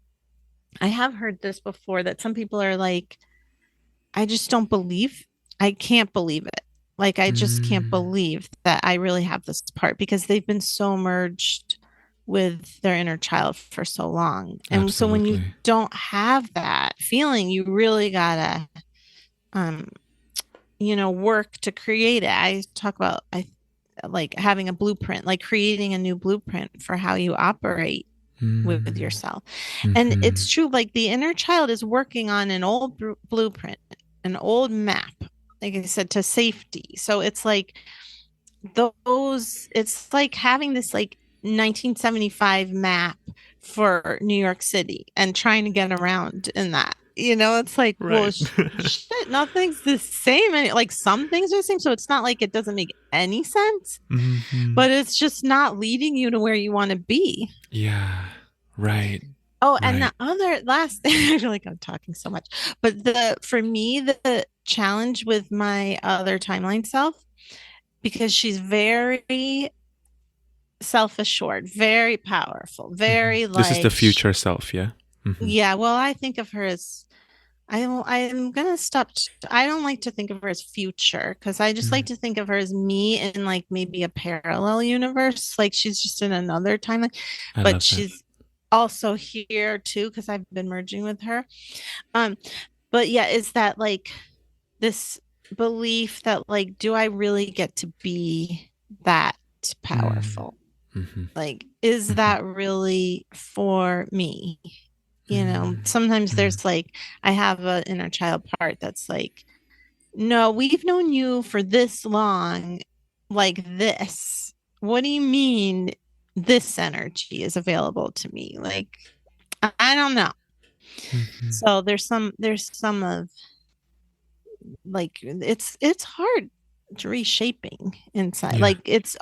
I have heard this before, that some people are like, I just don't believe, I can't believe it. Like, I just can't believe that I really have this part, because they've been so merged with their inner child for so long. And so when you don't have that feeling, you really gotta, work to create it. I talk about, like having a blueprint, like creating a new blueprint for how you operate with yourself. And it's true, like the inner child is working on an old blueprint, an old map, like I said, to safety. So it's like it's like having this like 1975 map for New York City and trying to get around in that. It's like, well, shit, nothing's the same. And like some things are the same. So it's not like it doesn't make any sense, but it's just not leading you to where you want to be. Yeah. Right. Oh, and the other last thing, I feel like I'm talking so much, but for me, the challenge with my other timeline self, because she's very self-assured, very powerful, very like, this is the future self, yeah. Yeah, well, I think of her as, I'm gonna stop. I don't like to think of her as future, because I just like to think of her as me in like maybe a parallel universe. Like she's just in another timeline, but she's also here too, because I've been merging with her. But yeah, is that like this belief that like, do I really get to be that powerful? Like, is that really for me? Sometimes there's like, I have an inner child part that's like, no, we've known you for this long, like this. What do you mean this energy is available to me? Like, I don't know. So there's some of like, it's hard to reshaping inside. Like it's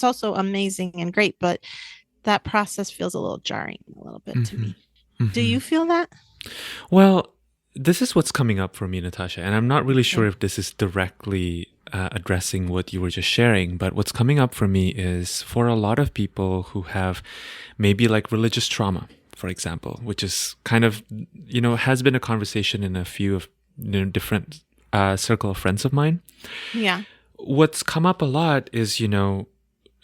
also amazing and great, but that process feels a little jarring a little bit to me. Do you feel that? Well, this is what's coming up for me, Natasha, and I'm not really sure if this is directly addressing what you were just sharing, but what's coming up for me is, for a lot of people who have maybe like religious trauma, for example, which is kind of, has been a conversation in a few of different circle of friends of mine. Yeah. What's come up a lot is,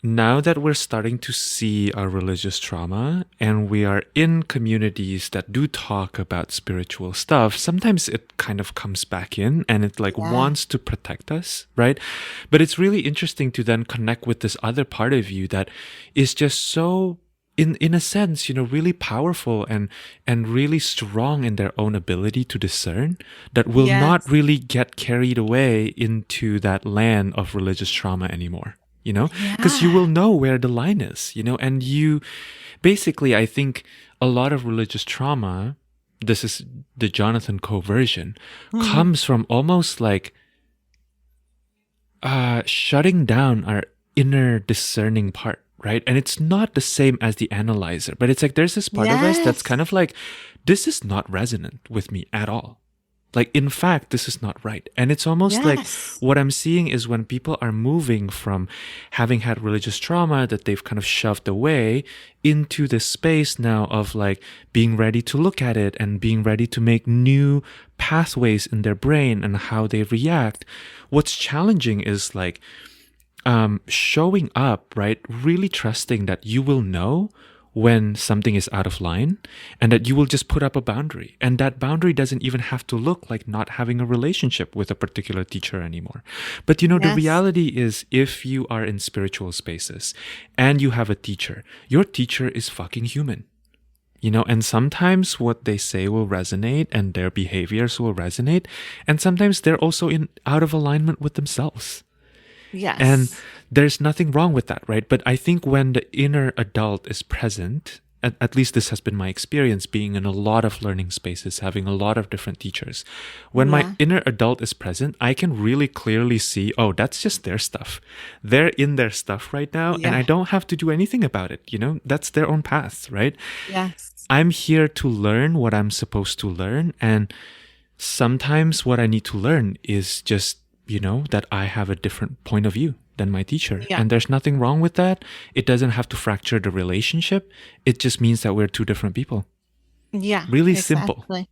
now that we're starting to see our religious trauma and we are in communities that do talk about spiritual stuff, sometimes it kind of comes back in and it like Yeah. wants to protect us, right? But it's really interesting to then connect with this other part of you that is just so in a sense, really powerful and really strong in their own ability to discern, that will not Yes. really get carried away into that land of religious trauma anymore. Because you will Yeah. know where the line is, and you basically, I think a lot of religious trauma, this is the Jonathan Coe version, Mhm. comes from almost like shutting down our inner discerning part, right? And it's not the same as the analyzer, but it's like there's this part of us that's kind Yes. of like, this is not resonant with me at all. Like, in fact, this is not right. And it's almost like Yes. what I'm seeing is when people are moving from having had religious trauma that they've kind of shoved away into this space now of like being ready to look at it and being ready to make new pathways in their brain and how they react. What's challenging is like showing up, right? Really trusting that you will know when something is out of line and that you will just put up a boundary. And that boundary doesn't even have to look like not having a relationship with a particular teacher anymore. But the Yes. reality is if you are in spiritual spaces and you have a teacher, your teacher is fucking human. And sometimes what they say will resonate and their behaviors will resonate. And sometimes they're also in out of alignment with themselves. And Yes. there's nothing wrong with that, right? But I think when the inner adult is present, at least this has been my experience being in a lot of learning spaces, having a lot of different teachers. When my Yeah. inner adult is present, I can really clearly see, oh, that's just their stuff. They're in their stuff right now, and I Yeah. don't have to do anything about it. That's their own path, right? Yes. I'm here to learn what I'm supposed to learn. And sometimes what I need to learn is just that I have a different point of view than my teacher. Yeah. And there's nothing wrong with that. It doesn't have to fracture the relationship. It just means that we're two different people. Yeah. Really simple, Exactly.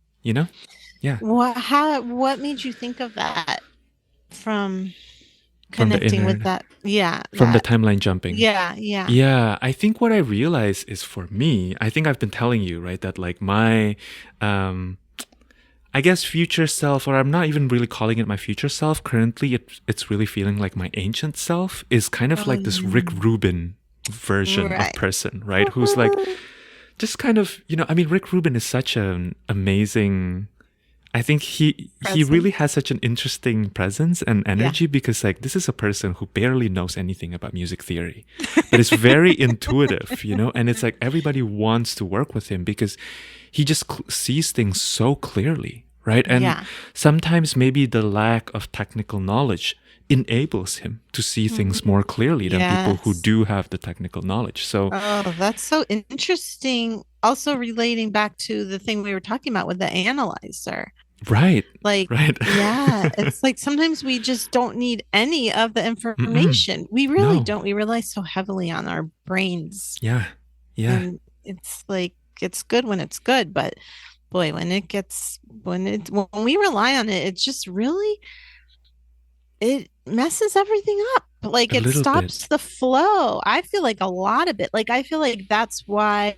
Yeah. What made you think of that from From the connecting with inner, that? Yeah. from the That. timeline jumping. Yeah. Yeah. Yeah. I think what I realize is for me, I think I've been telling you, right, that like my, I guess future self, or I'm not even really calling it my future self. Currently, it's really feeling like my ancient self is kind of Oh, like this Rick yeah. Rubin version of Right. person, right? Who's like just kind of, I mean, Rick Rubin is such an amazing. I think he really Presence. has such an interesting presence and Yeah. energy because like this is a person who barely knows anything about music theory, but it's very intuitive, and it's like everybody wants to work with him because he just sees things so clearly, right? And Yeah. sometimes maybe the lack of technical knowledge enables him to see things more clearly than people who Yes. do have the technical knowledge. So, Oh, that's so interesting. Also relating back to the thing we were talking about with the analyzer. right, Like, right. yeah, it's like sometimes we just don't need any of the Mm-mm. information. We really No. don't. We rely so heavily on our brains. Yeah. Yeah. And it's like it's good when it's good, but boy, when we rely on it, it's just really it messes everything up. Like A it little bit. stops the flow. I feel like a lot of it. Like I feel like that's why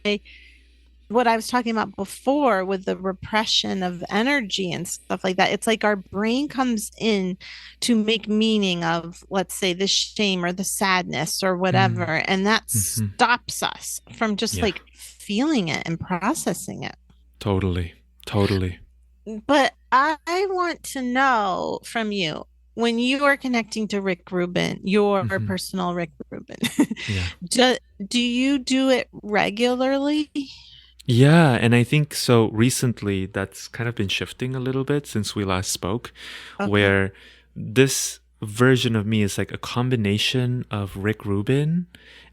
what I was talking about before with the repression of energy and stuff like that. It's like our brain comes in to make meaning of, let's say, the shame or the sadness or whatever, Mm. and that Mm-hmm. stops us from just Yeah. like feeling it and processing it. Totally. Totally. But I want to know from you when you are connecting to Rick Rubin, your Mhm. personal Rick Rubin, Yeah. do you do it regularly? Yeah, and I think so recently that's kind of been shifting a little bit since we last spoke, Okay. where this version of me is like a combination of Rick Rubin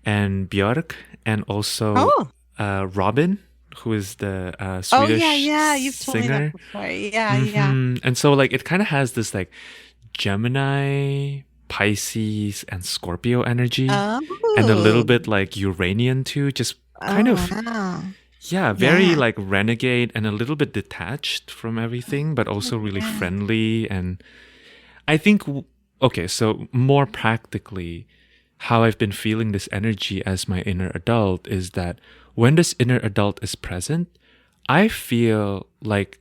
and Björk and also Oh. Robin, who is the Oh Swedish yeah, you've told me that singer. before. Yeah. And so like it kind of has this like Gemini, Pisces, and Scorpio energy, and a little Oh. bit like Uranian too, just kind Oh of wow. very Yeah. like renegade and a little bit detached from everything, but also really Yeah. friendly. And I think, okay, so more practically, how I've been feeling this energy as my inner adult is that when this inner adult is present, I feel like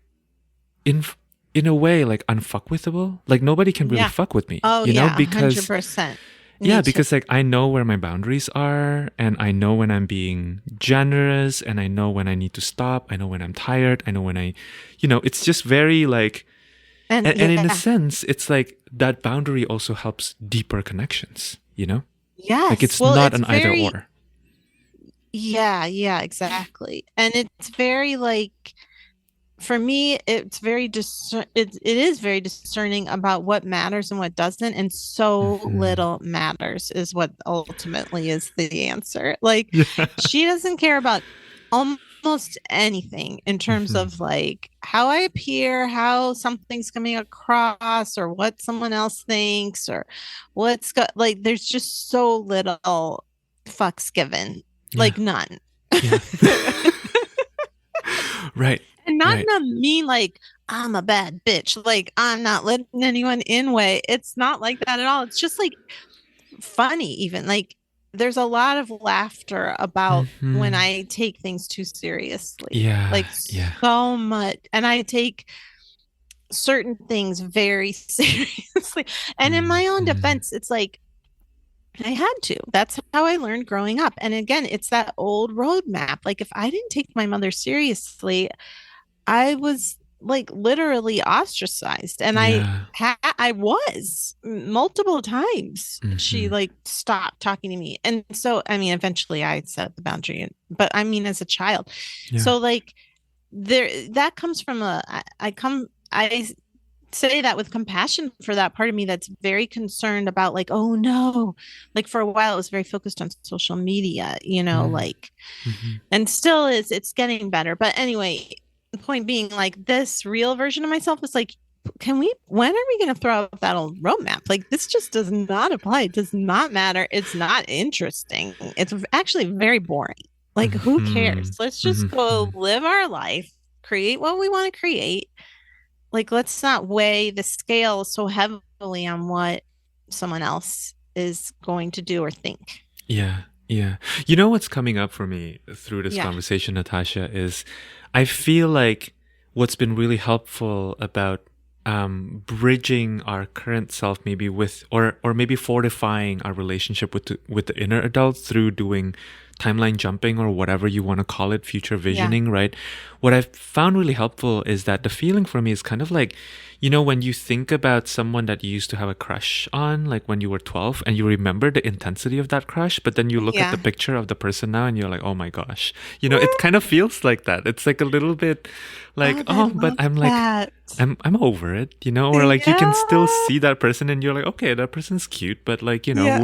in in a way like unfuckwithable. Like nobody can really Yeah. fuck with me, Oh you know, yeah, because 100%. Me yeah, too. because like I know where my boundaries are and I know when I'm being generous and I know when I need to stop. I know when I'm tired. I know when it's just very like And and in a yeah, sense, it's like that boundary also helps deeper connections, you know? Like yes. it's Well, not it's an either very, or. yeah, yeah, exactly. And it's very like, for me, it's very it is very discerning about what matters and what doesn't, and so Hmm. little matters is what ultimately is the answer. Like, Yeah. she doesn't care about almost anything in terms Hmm. of like how I appear, how something's coming across, or what someone else thinks, or what's got like. There's just so little fucks given, Yeah. like none. Yeah. Right. And not Right. in a mean, like, I'm a bad bitch. Like, I'm not letting anyone in way. It's not like that at all. It's just like funny, even. Like, there's a lot of laughter about when Hmm. I take things too seriously. Yeah. Like, Yeah. so much. And I take certain things very seriously. And in my own Hmm. defense, it's like, I had to. That's how I learned growing up. And again, it's that old roadmap. Like, if I didn't take my mother seriously, I was like literally ostracized, and Yeah. I was multiple times. She Hmm. like stopped talking to me, and so I mean, eventually I set the boundary, but I mean, as a child, Yeah. so like there that comes from I say that with compassion for that part of me that's very concerned about like, oh no, like for a while it was very focused on social media, like, Mm-hmm. and still is. It's getting better, but anyway, the point being, like, this real version of myself is like, when are we going to throw out that old roadmap? Like, this just does not apply. It does not matter. It's not interesting. It's actually very boring. Like, who Hmm. cares? Let's just Hmm. go live our life, create what we want to create. Like, let's not weigh the scale so heavily on what someone else is going to do or think. Yeah, yeah. You know what's coming up for me through this Yeah. conversation, Natasha, is I feel like what's been really helpful about bridging our current self maybe with or maybe fortifying our relationship with the inner adult through doing timeline jumping or whatever you want to call it, future Yeah. visioning, right? What I've found really helpful is that the feeling for me is kind of like, when you think about someone that you used to have a crush on, like when you were 12, and you remember the intensity of that crush, but then you look at the Yeah. picture of the person now and you're like, oh my gosh. It kind of feels like that. It's like a little bit like, Oh, I oh, but love I'm like, that. I'm over it, or like you can still Yeah. see that person and you're like, okay, that person's cute, but like, Yeah.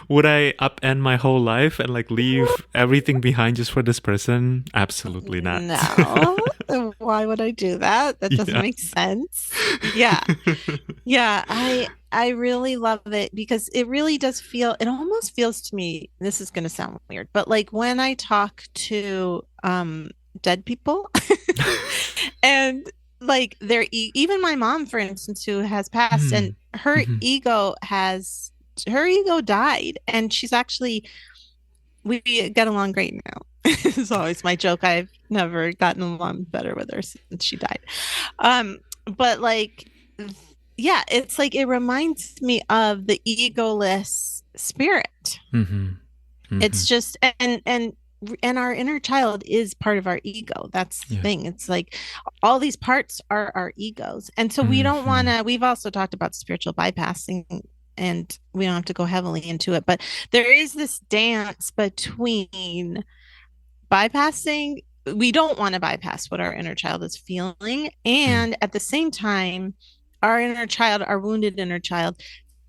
would I upend my whole life and like leave everything behind just for this person? Absolutely not. No. Why would I do that? That doesn't Yeah. make sense. Yeah. Yeah, I really love it because it really does feel, it almost feels to me, this is going to sound weird, but like when I talk to dead people and like even my mom, for instance, who has passed, and Hmm. Hmm. her ego died, and she's actually, we get along great now. It's always my joke. I've never gotten along better with her since she died. Um, but like, yeah, it's like it reminds me of the egoless spirit. Hmm. Hmm. It's just, and our inner child is part of our ego. That's the Yeah. thing. It's like all these parts are our egos. And so we don't want Hmm. to, we've also talked about spiritual bypassing, and we don't have to go heavily into it, but there is this dance between bypassing, we don't want to bypass what our inner child is feeling, Mm. and at the same time our inner child, our wounded inner child,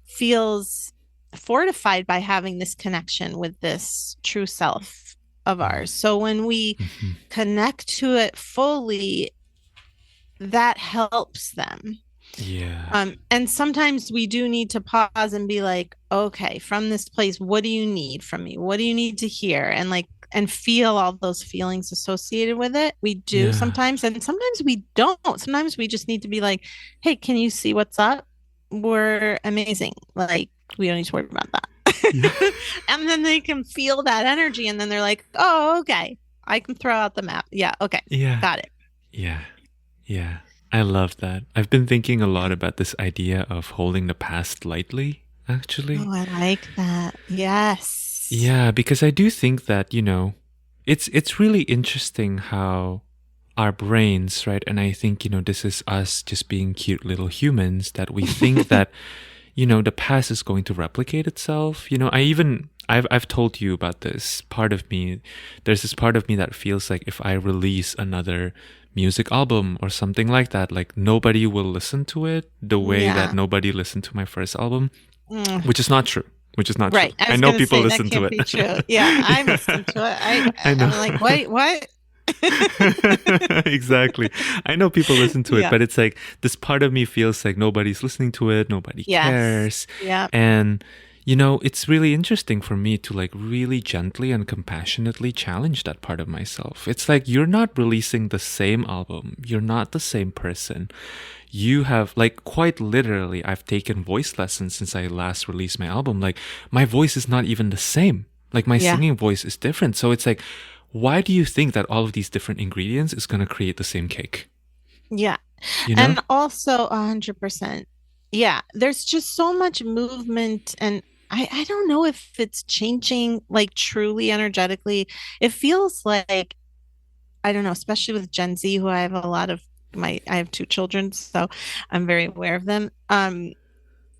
feels fortified by having this connection with this true self of ours. So when we Hmm. connect to it fully, that helps them. Yeah. And sometimes we do need to pause and be like, okay, from this place, what do you need from me? What do you need to hear? And like, and feel all those feelings associated with it. We do Yeah. sometimes, and sometimes we don't. Sometimes we just need to be like, hey, can you see what's up? were amazing. Like, we don't need to worry about Yeah. that. And then they can feel that energy, and then they're like, oh, okay, I can throw out the map. Yeah, okay, Yeah. got it. Yeah. Yeah. I love that. I've been thinking a lot about this idea of holding the past lightly, actually. Oh, I like that. Yes. Yeah, because I do think that, it's really interesting how our brains, right? And I think, this is us just being cute little humans that we think that, the past is going to replicate itself. I've told you about this part of me. There's this part of me that feels like if I release another music album or something like that, like nobody will listen to it the way that Yeah. nobody listened to my first album, Mm. which is not true. Which is not true. Right. I I was know gonna people say that listen to can't it. be true. Yeah, I listened to it. I know. I'm like, wait, what? Exactly. I know people listen to it, Yeah. but it's like this part of me feels like nobody's listening to it, nobody Yes. cares. Yeah. And it's really interesting for me to like really gently and compassionately challenge that part of myself. It's like you're not releasing the same album. You're not the same person. You have like quite literally I've taken voice lessons since I last released my album. Like my voice is not even the same. Like my Yeah. singing voice is different. So it's like why do you think that all of these different ingredients is going to create the same cake? Yeah. You know? And also 100%. Yeah. There's just so much movement, and I don't know if it's changing like truly energetically. It feels like, I don't know, especially with Gen Z, who I have a lot of I have two children, so I'm very aware of them.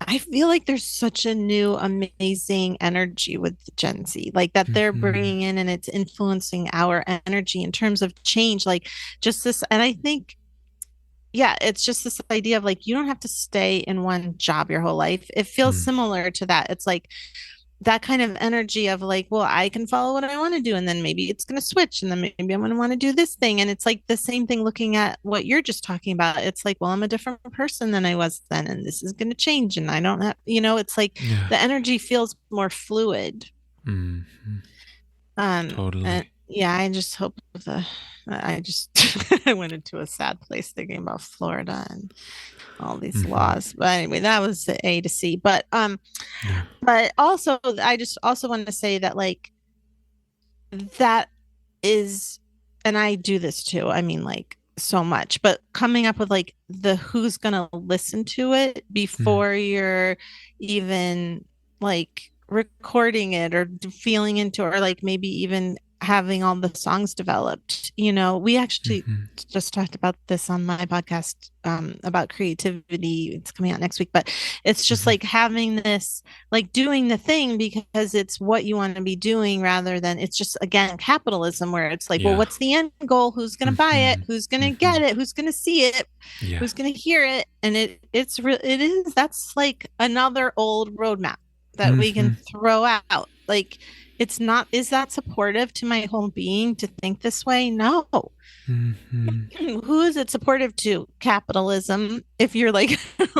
I feel like there's such a new, amazing energy with Gen Z, like that they're Mm-hmm. bringing in, and it's influencing our energy in terms of change. Like, just this, and I think, yeah, it's just this idea of like, you don't have to stay in one job your whole life. It feels Mm. similar to that. It's like that kind of energy of like, well, I can follow what I want to do, and then maybe it's going to switch, and then maybe I'm going to want to do this thing. And it's like the same thing looking at what you're just talking about. It's like, well, I'm a different person than I was then, and this is going to change, and I don't have, it's like Yeah. the energy feels more fluid. Mm-hmm. And Totally. yeah, I just hope I just I went into a sad place thinking about Florida and all these Mm-hmm. laws. But anyway, that was the A to C. Yeah. But also, I just also want to say that like that is, and I do this too. I mean, like so much, but coming up with like the who's gonna listen to it Mm. before you're even like recording it or feeling into it, or like maybe even having all the songs developed. We actually Mm-hmm. just talked about this on my podcast, about creativity. It's coming out next week, but it's just Mm-hmm. like having this, like doing the thing because it's what you want to be doing, rather than it's just, again, capitalism, where it's like, well, Yeah. what's the end goal? Who's going to buy it? Mm-hmm. Who's going to Mm-hmm. get it? Who's going to see it? Yeah. Who's going to hear it? And it is, that's like another old roadmap that we can Mm-hmm. throw out. Like, it's not, is that supportive to my whole being to think this way? No. Mm-hmm. Who is it supportive to? Capitalism. If you're like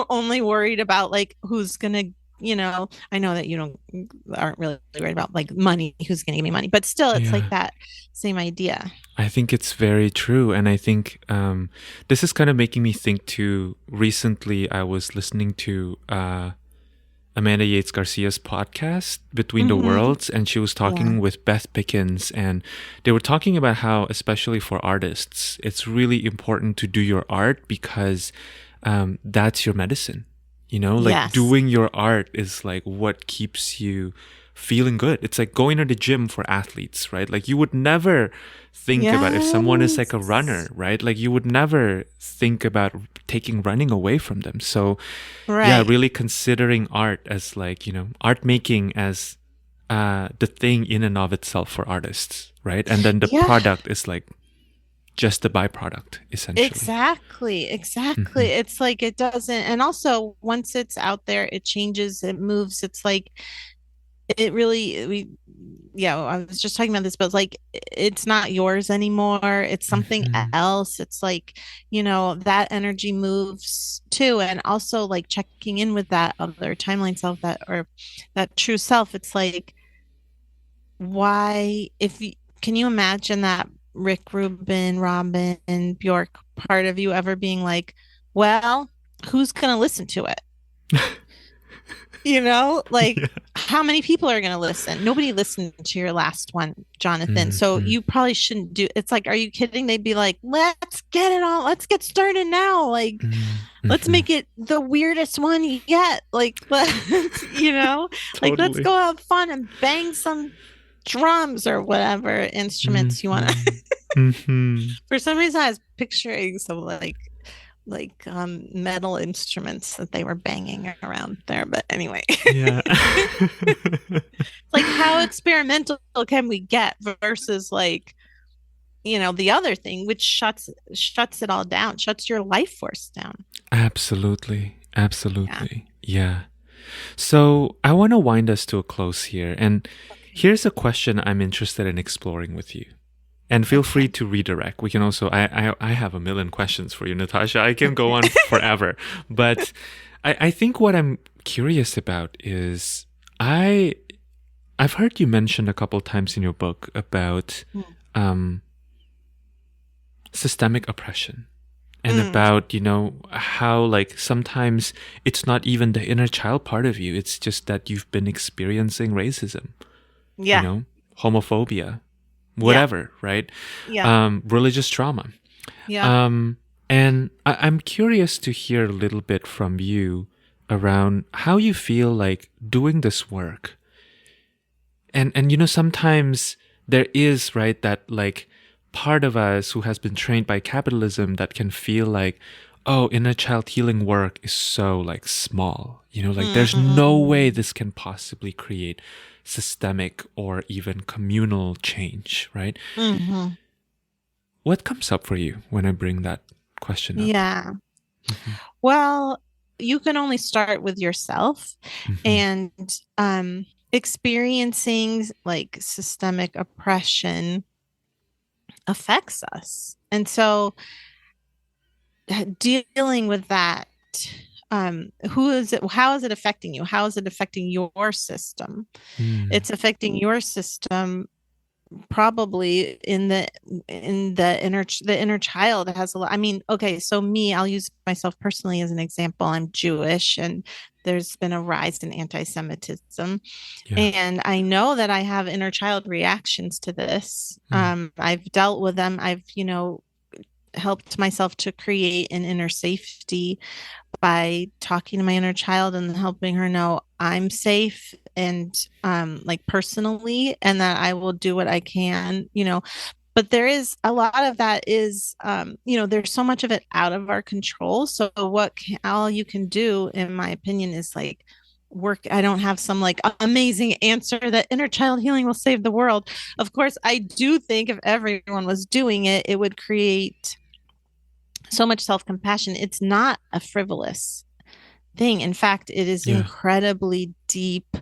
only worried about like who's gonna, I know that you aren't really worried about like money, who's gonna give me money, but still, it's like Yeah. that same idea. I think it's very true. And I think this is kind of making me think too. Recently, I was listening to Amanda Yates Garcia's podcast, Between the Mm-hmm. Worlds, and she was Yeah. talking with Beth Pickens. And they were talking about how, especially for artists, it's really important to do your art because that's your medicine. Like Yes. doing your art is like what keeps you feeling good. It's like going to the gym for athletes, right? Like you would never think about if someone is like a runner, Yes. right? Like you would never think about taking running away from them. So yeah, Right. really considering art as like, art making as the thing in and of itself for artists, right? And then the Yeah. product is like just the byproduct, essentially. Exactly. Exactly. Mm-hmm. It's like it doesn't, and also once it's out there, it changes, it moves. It's like it really, yeah, I was just talking about this, but like it's not yours anymore, it's something Mm-hmm. else. It's like, that energy moves too. And also like checking in with that other timeline self, that, or that true self. It's like, why, if you can, you imagine that Rick Rubin, Robin, Bjork part of you ever being like, well, who's gonna listen to it? Like Yeah. how many people are going to listen? Nobody listened to your last one, Jonathan. So Hmm. you probably shouldn't do. It's like, are you kidding? They'd be like, let's get started now. Like, let's Hmm. make it the weirdest one yet. Like, like let's Totally. go have fun and bang some drums or whatever instruments you want to. Hmm. Hmm. For some reason, I was picturing some metal instruments that they were banging around there. But anyway, Yeah. like how experimental can we get versus like the other thing, which shuts it all down, shuts your life force down. Absolutely. Yeah. Absolutely. Yeah. So I want to wind us to a close here. And Okay. here's a question I'm interested in exploring with you. And feel free Okay. to redirect. We can also, I have a million questions for you, Natasha. I can go Okay. on forever. But I think what I'm curious about is I, I've heard you mention a couple times in your book about um, systemic oppression and Mm. about, how like sometimes it's not even the inner child part of you. It's just that you've been experiencing racism, Yeah. homophobia, Yeah. whatever, right? Yeah. Religious trauma. Yeah. Um, and I'm curious to hear a little bit from you around how you feel like doing this work. And sometimes there is, right, that like part of us who has been trained by capitalism that can feel like, oh, inner child healing work is so like small. Like there's no way Mm. this can possibly create systemic or even communal change, right? Hmm. What comes up for you when I bring that question up? Yeah. Hmm. Well, you can only start with yourself, Hmm. and experiencing like systemic oppression affects us. And so dealing with that, how is it affecting you? How is it affecting your system? Mm. It's affecting your system probably in the inner child has a lot. I mean, okay, so me, I'll use myself personally as an example. I'm Jewish, and there's been a rise in anti-Semitism, Yeah. and I know that I have inner child reactions to this. Mm. I've dealt with them. I've helped myself to create an inner safety by talking to my inner child and helping her know I'm safe, and like personally, and that I will do what I can. But there is a lot of that is there's so much of it out of our control. So all you can do, in my opinion, is like work. I don't have some like amazing answer that inner child healing will save the world. Of course, I do think if everyone was doing it, it would create so much self-compassion. It's not a frivolous thing. In fact, it is Yeah. incredibly deep,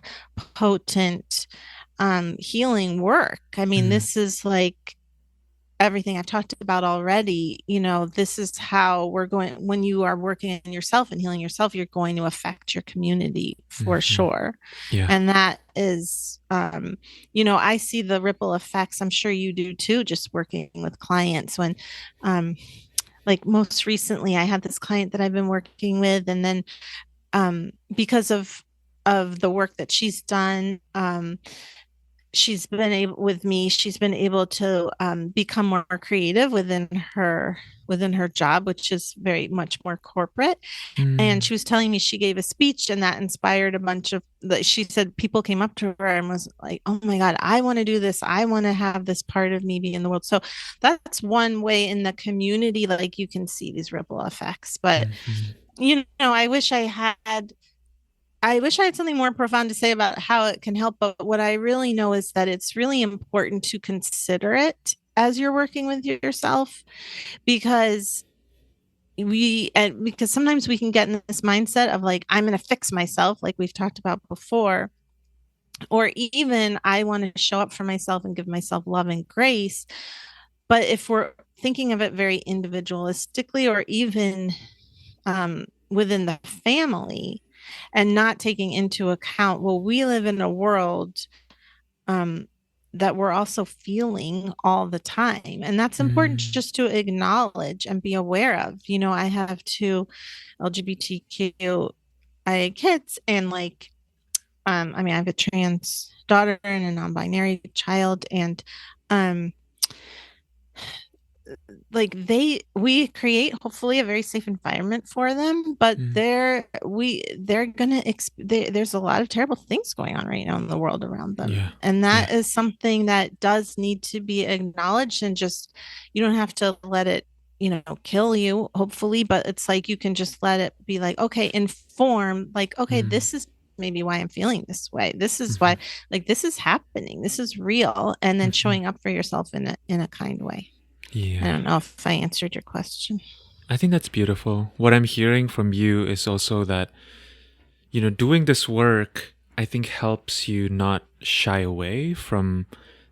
potent healing work. I mean, Mm. this is like everything I've talked about already. This is how we're going. When you are working on yourself and healing yourself, you're going to affect your community for Hmm. sure. Yeah. And that is, I see the ripple effects. I'm sure you do too, just working with clients when, um, like most recently, I had this client that I've been working with, and then because of the work that she's done, she's been able to become more creative within her job, which is very much more corporate. And Mm. she was telling me she gave a speech, and that inspired a bunch of she said people came up to her and was like, oh my God, I want to do this, I want to have this part of me be in the world. So that's one way in the community, like you can see these ripple effects. But Hmm. I wish I had something more profound to say about how it can help, but what I really know is that it's really important to consider it as you're working with yourself, because because sometimes we can get in this mindset of like, I'm going to fix myself, like we've talked about before, or even I want to show up for myself and give myself love and grace. But if we're thinking of it very individualistically, or even within the family, and not taking into account, well, we live in a world um, that we're also feeling all the time. And that's important Mm. just to acknowledge and be aware of. I have two LGBTQ I had kids and like I mean I have a trans daughter and a non-binary child and um like we create hopefully a very safe environment for them, but Mm. they're gonna there's a lot of terrible things going on right now in the world around them, Yeah. and Yeah. that is something that does need to be acknowledged. And just you don't have to let it kill you hopefully, but it's like you can just let it be like, okay, inform, like, okay, Mm. this is maybe why I'm feeling this way, this is Hmm. why, like, this is happening, this is real, and then Hmm. showing up for yourself in a kind way. I Yeah. don't know if I answered your question. I think that's beautiful. What I'm hearing from you is also that, doing this work, I think helps you not shy away from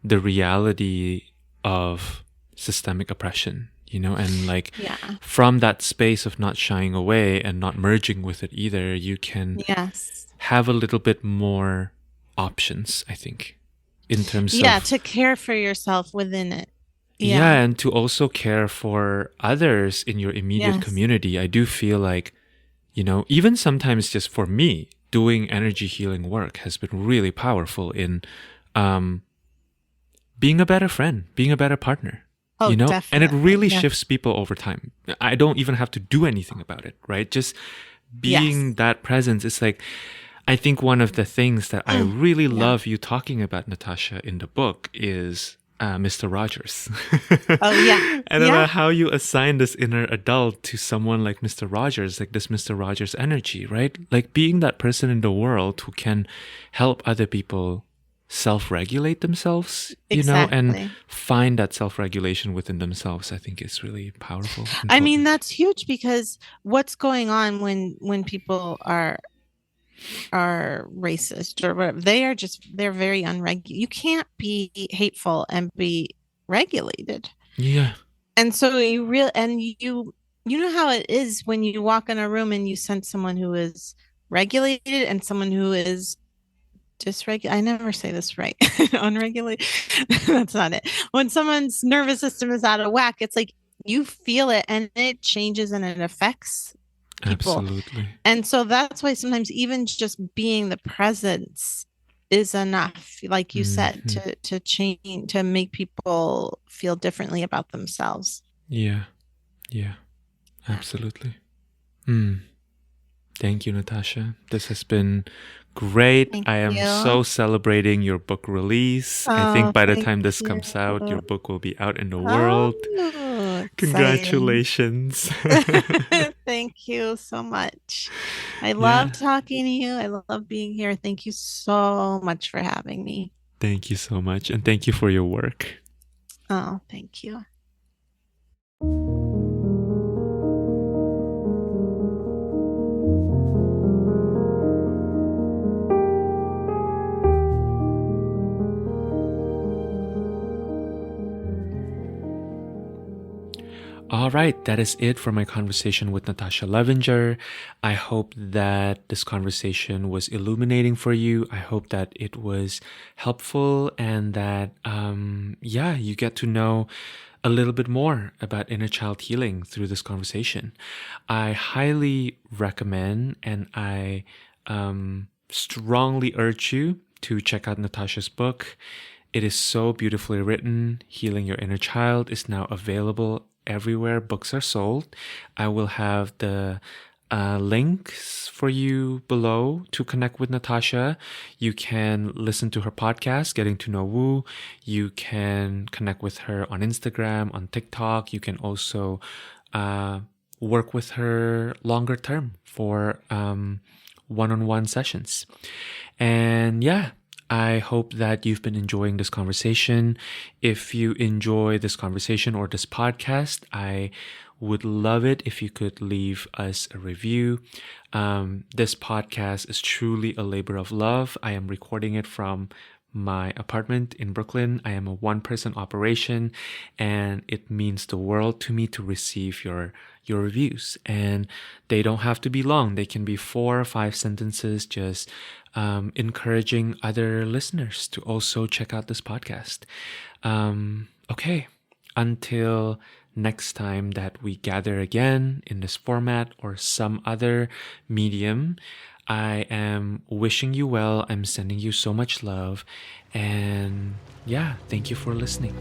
the reality of systemic oppression, and like Yeah. from that space of not shying away and not merging with it either, you can Yes. have a little bit more options, I think, in terms Yeah, of, to care for yourself within it. yeah, Yeah. and to also care for others in your immediate Yes. community. I do feel like, even sometimes just for me, doing energy healing work has been really powerful in um, being a better friend, being a better partner, Oh, and it definitely. really Yeah. shifts people over time. I don't even have to do anything about it, right? Just being Yes. that presence. It's like, I think one of the things that I Mm. really Yeah. love you talking about, Natasha, in the book is Mr. Rogers. Oh, yeah. And Yeah. about how you assign this inner adult to someone like Mr. Rogers, like this Mr. Rogers energy, right? Like being that person in the world who can help other people self-regulate themselves, and Exactly. find that self-regulation within themselves, I think is really powerful and I mean, potent. that's huge because what's going on when people are racist or whatever, they're very unregulated. You can't be hateful and be regulated. Yeah. And so you know how it is when you walk in a room and you sense someone who is regulated and someone who is dysregulated. I never say this right. Unregulated. That's not it. When someone's nervous system is out of whack, it's like you feel it and it changes and it affects people. Absolutely. And so that's why sometimes even just being the presence is enough, like you said, Hmm. to change, to make people feel differently about themselves. Yeah. Yeah. Yeah. Absolutely. Mm. Thank you, Natasha. This has been great. Thank I am you. so celebrating your book release. I think Oh, by the thank time this you. comes out, your book will be out in the world. Oh, exciting. Congratulations. Thank you so much. I love Yeah. talking to you. I love being here. Thank you so much for having me. Thank you so much. And thank you for your work. Oh, thank you. All right, that is it for my conversation with Natasha Levinger. I hope that this conversation was illuminating for you. I hope that it was helpful and that, you get to know a little bit more about inner child healing through this conversation. I highly recommend and I strongly urge you to check out Natasha's book. It is so beautifully written. Healing Your Inner Child is now available everywhere books are sold. I will have the links for you below to connect with Natasha. You can listen to her podcast, Getting to Know Woo. You can connect with her on Instagram, on TikTok. You can also work with her longer term for one-on-one sessions. And yeah, I hope that you've been enjoying this conversation. If you enjoy this conversation or this podcast, I would love it if you could leave us a review. This podcast is truly a labor of love. I am recording it from my apartment in Brooklyn. I am a one-person operation, and it means the world to me to receive your reviews. And they don't have to be long. They can be 4 or 5 sentences, just encouraging other listeners to also check out this podcast. Okay, until next time that we gather again in this format or some other medium, I am wishing you well. I'm sending you so much love. And yeah, thank you for listening.